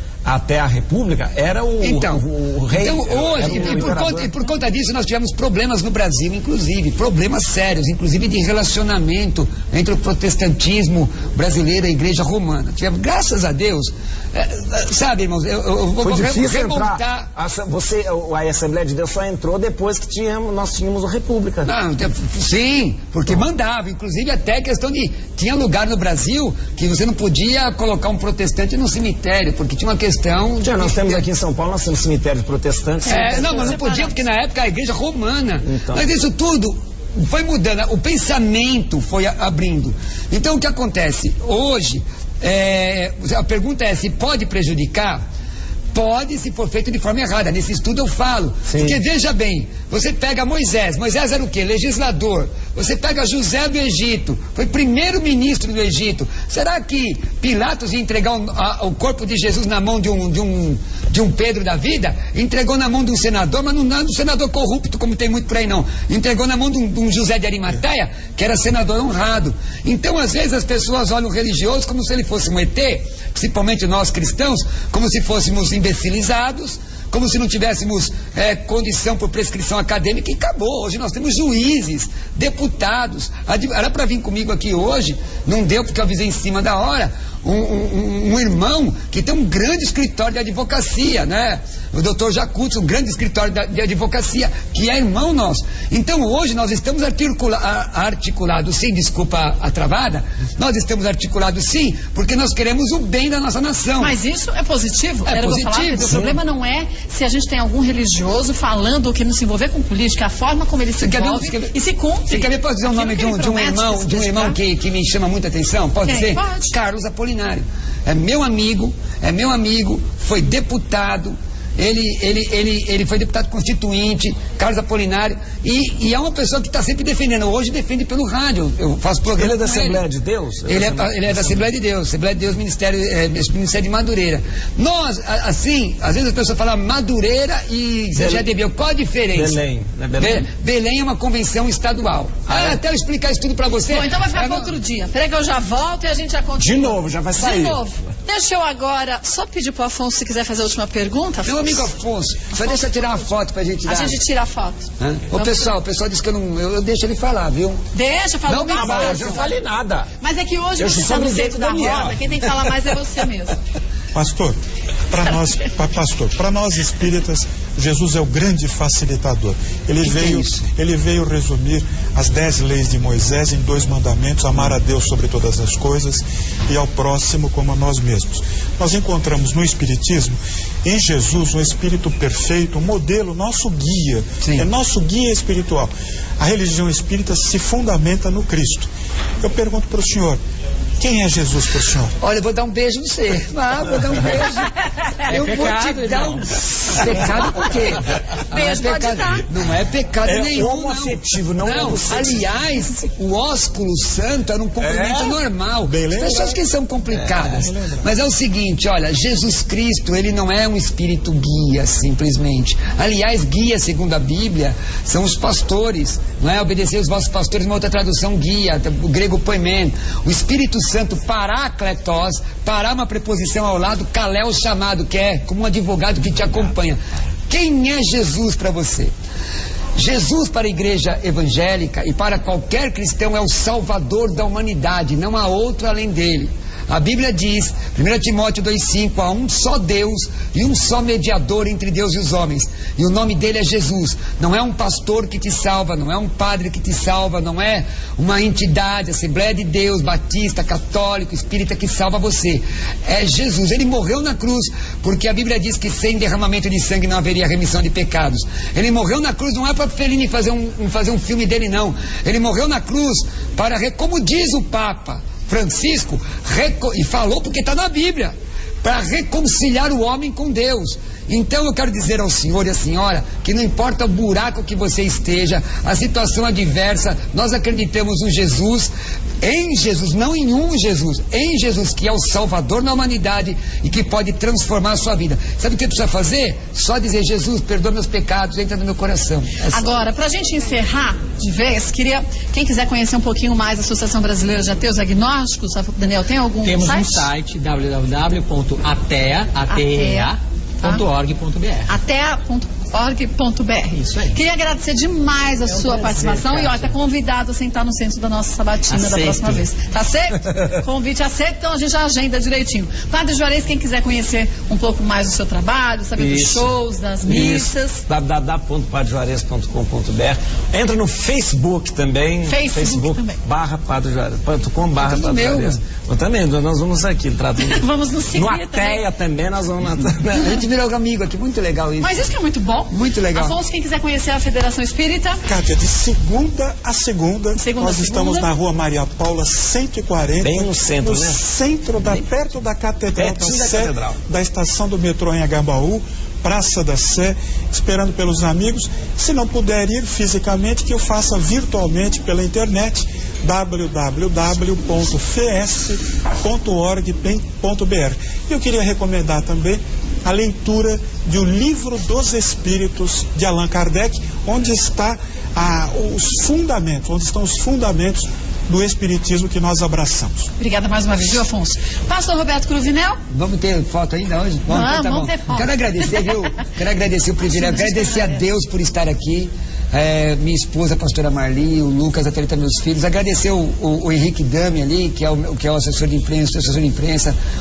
a República era o rei. Então hoje, por conta disso, nós tivemos problemas no Brasil, inclusive, problemas sérios, inclusive de relacionamento entre o protestantismo brasileiro e a Igreja Romana. Tivemos, graças a Deus, sabe, irmãos, eu vou remontar. A Assembleia de Deus só entrou depois que nós tínhamos a República. Não, sim, porque mandava, inclusive até questão de, tinha lugar no Brasil que você não podia colocar um protestante no cemitério, porque tinha uma questão. Nós temos aqui em São Paulo, nós temos cemitério de protestantes. Mas não podia, porque na época a Igreja Romana. Então. Mas isso tudo foi mudando, o pensamento foi abrindo. Então o que acontece? Hoje, a pergunta é se pode prejudicar? Pode, se for feito de forma errada. Nesse estudo eu falo. Sim. Porque veja bem, você pega Moisés era o quê? Legislador. Você pega José do Egito, foi primeiro-ministro do Egito. Será que Pilatos ia entregar o corpo de Jesus na mão de um Pedro da vida? Entregou na mão de um senador, mas não é um senador corrupto, como tem muito por aí não. Entregou na mão de um José de Arimateia, que era senador honrado. Então, às vezes, as pessoas olham o religioso como se ele fosse um ET, principalmente nós cristãos, como se fôssemos imbecilizados, como se não tivéssemos condição por prescrição acadêmica, e acabou. Hoje nós temos juízes, deputados. Era para vir comigo aqui hoje, não deu porque eu avisei em cima da hora, um irmão que tem um grande escritório de advocacia, né? O doutor Jacutz, um grande escritório de advocacia, que é irmão nosso. Então hoje nós estamos articulados, sim, desculpa a travada, nós estamos articulados sim, porque nós queremos o bem da nossa nação. Mas isso é positivo? É positivo. O problema não é se a gente tem algum religioso falando que não se envolver com política, a forma como ele se envolve e se cumpre. Você quer ver, posso dizer o nome de um irmão que me chama muita atenção? Pode ser? Pode. Carlos Apolinário. É meu amigo, foi deputado. Ele foi deputado constituinte, Carlos Apolinário, e é uma pessoa que está sempre defendendo. Hoje defende pelo rádio. Eu faço programa. Ele é da Assembleia de Deus? Ele é da Assembleia de Deus, Ministério de Madureira. Nós, assim, às vezes as pessoas falam Madureira e Zé de Belém. Qual a diferença? Belém, né? Belém é uma convenção estadual. Até eu explicar isso tudo para você. Bom, então vai ficar para outro dia. Peraí que eu já volto e a gente já continua. De novo, já vai sair. De novo. Deixa eu agora só pedir pro Afonso, se quiser fazer a última pergunta. Meu amigo Afonso, só deixa eu tirar uma foto pra gente dar. A gente tira a foto. O pessoal disse que eu deixo ele falar, viu? Deixa, fala. Não, mas eu não falei nada. Mas é que hoje você está no centro da roda, quem tem que falar mais é você mesmo. Pastor, para nós espíritas, Jesus é o grande facilitador. Ele veio resumir as 10 leis de Moisés em 2 mandamentos: amar a Deus sobre todas as coisas e ao próximo como a nós mesmos. Nós encontramos no Espiritismo, em Jesus, um espírito perfeito, um modelo, nosso guia. Sim. É nosso guia espiritual. A religião espírita se fundamenta no Cristo. Eu pergunto para o senhor, quem é Jesus para o senhor? Olha, eu vou dar um beijo no você. Vou dar um beijo. Eu vou te dar um pecado, por quê? Beijo pode dar. Não é pecado nenhum. É homoafetivo, não é homossexual. Aliás, o ósculo santo era um cumprimento normal. As pessoas que são complicadas. Mas é o seguinte, olha, Jesus Cristo, ele não é um espírito guia, simplesmente. Aliás, guia, segundo a Bíblia, são os pastores. Não é obedecer os vossos pastores, uma outra tradução, guia, o grego poimen. O Espírito Santo, parácletos, parar uma preposição ao lado, kalel chamado, que é como um advogado que te acompanha. Quem é Jesus para você? Jesus para a igreja evangélica e para qualquer cristão é o salvador da humanidade, não há outro além dele. A Bíblia diz, 1 Timóteo 2,5, há um só Deus e um só mediador entre Deus e os homens. E o nome dele é Jesus. Não é um pastor que te salva, não é um padre que te salva, não é uma entidade, Assembleia de Deus, batista, católico, espírita que salva você. É Jesus. Ele morreu na cruz, porque a Bíblia diz que sem derramamento de sangue não haveria remissão de pecados. Ele morreu na cruz, não é para Fellini fazer um filme dele, não. Ele morreu na cruz para, como diz o Papa Francisco, e falou porque está na Bíblia, para reconciliar o homem com Deus. Então eu quero dizer ao senhor e à senhora que não importa o buraco que você esteja, a situação adversa, nós acreditamos no Jesus, em Jesus, não em um Jesus, em Jesus, que é o Salvador da humanidade e que pode transformar a sua vida. Sabe o que precisa fazer? Só dizer: Jesus, perdoa meus pecados, entra no meu coração. Agora, pra gente encerrar de vez, quem quiser conhecer um pouquinho mais da Associação Brasileira de Ateus Agnósticos, Daniel, tem algum Temos site? um site, www.atea.org.br. atea.org.br. Isso aí. Queria agradecer demais a sua participação e, olha, tá convidado a sentar no centro da nossa sabatina da próxima vez. Tá certo? Convite aceito, então a gente já agenda direitinho. Padre Juarez, quem quiser conhecer um pouco mais do seu trabalho, saber dos shows, das missas. www.padrejuarez.com.br. Entra no Facebook também. Facebook também. /padrejuarez.com/padrejuarez. Eu também, nós vamos aqui. Vamos nos seguir no Ateia também, nós vamos. A gente virou amigo aqui, muito legal isso. Mas isso que é muito bom. Muito legal. Afonso, quem quiser conhecer a Federação Espírita. Kátia, de segunda a segunda, nós estamos na Rua Maria Paula 140. Bem no centro, no né? centro, perto da Catedral da Sé, da estação do metrô em Agabaú, Praça da Sé, esperando pelos amigos. Se não puder ir fisicamente, que eu faça virtualmente pela internet, www.fes.org.br. Eu queria recomendar também a leitura de O Livro dos Espíritos, de Allan Kardec, onde está onde estão os fundamentos do Espiritismo que nós abraçamos. Obrigada mais uma vez, viu, Afonso? Pastor Roberto Cruvinel. Vamos ter foto ainda hoje? Vamos ter foto. Quero agradecer, viu? Quero agradecer o privilégio, agradecer a Deus por estar aqui. Minha esposa, a pastora Marli, o Lucas, a Thalita, meus filhos, agradecer o Henrique Dami ali, que é o assessor de imprensa,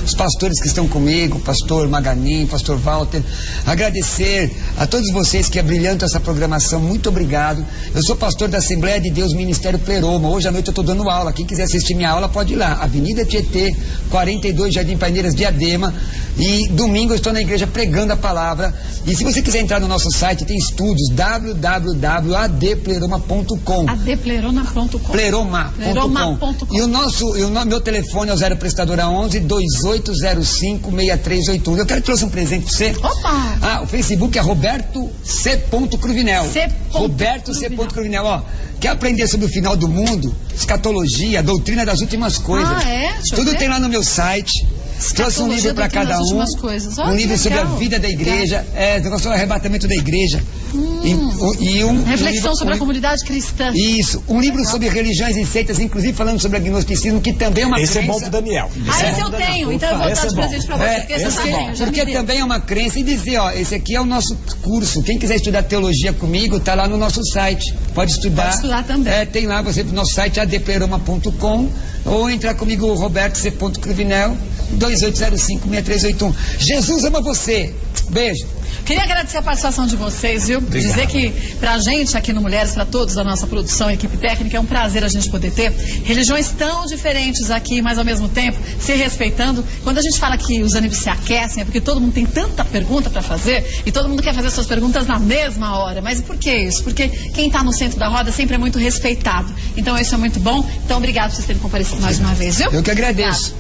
os pastores que estão comigo, o pastor Maganin, o pastor Walter, agradecer a todos vocês que abrilhantam essa programação, muito obrigado. Eu sou pastor da Assembleia de Deus Ministério Pleroma, hoje à noite eu estou dando aula, quem quiser assistir minha aula pode ir lá, Avenida Tietê, 42, Jardim Paineiras, Diadema, e domingo eu estou na igreja pregando a palavra, e se você quiser entrar no nosso site, tem estudos, www.adpleroma.com. Adpleroma.com. Pleroma.com. E o meu telefone é o 0 prestadora 11 2805 6381. Eu quero que trouxe um presente pra você. Opa! O Facebook é Roberto C. Cruvinel. Roberto C. Cruvinel, ó. Quer aprender sobre o final do mundo, escatologia, doutrina das últimas coisas? Tudo tem lá no meu site. Trouxe um livro para cada um. Um livro sobre a vida da igreja, sobre o arrebatamento da igreja. Reflexão sobre a comunidade cristã. Isso, um livro sobre religiões e seitas, inclusive falando sobre agnosticismo, que também é uma crença. Esse é bom pro Daniel. Esse eu tenho, então eu vou dar de presente pra você. Porque também é uma crença. E dizer, ó, esse aqui é o nosso curso. Quem quiser estudar teologia comigo, tá lá no nosso site. Pode estudar. Pode estudar também. Tem lá, você no nosso site adpleroma.com, ou entrar comigo, Roberto C. Cruvinel, 2805-6381. Jesus ama você. Beijo. Queria agradecer a participação de vocês, viu? Obrigado. Dizer que pra gente aqui no Mulheres, pra todos da nossa produção, equipe técnica, é um prazer a gente poder ter religiões tão diferentes aqui, mas ao mesmo tempo se respeitando. Quando a gente fala que os ânimos se aquecem, é porque todo mundo tem tanta pergunta pra fazer e todo mundo quer fazer suas perguntas na mesma hora. Mas por que isso? Porque quem tá no centro da roda sempre é muito respeitado. Então isso é muito bom. Então obrigado por vocês terem comparecido mais uma vez, viu? Eu que agradeço.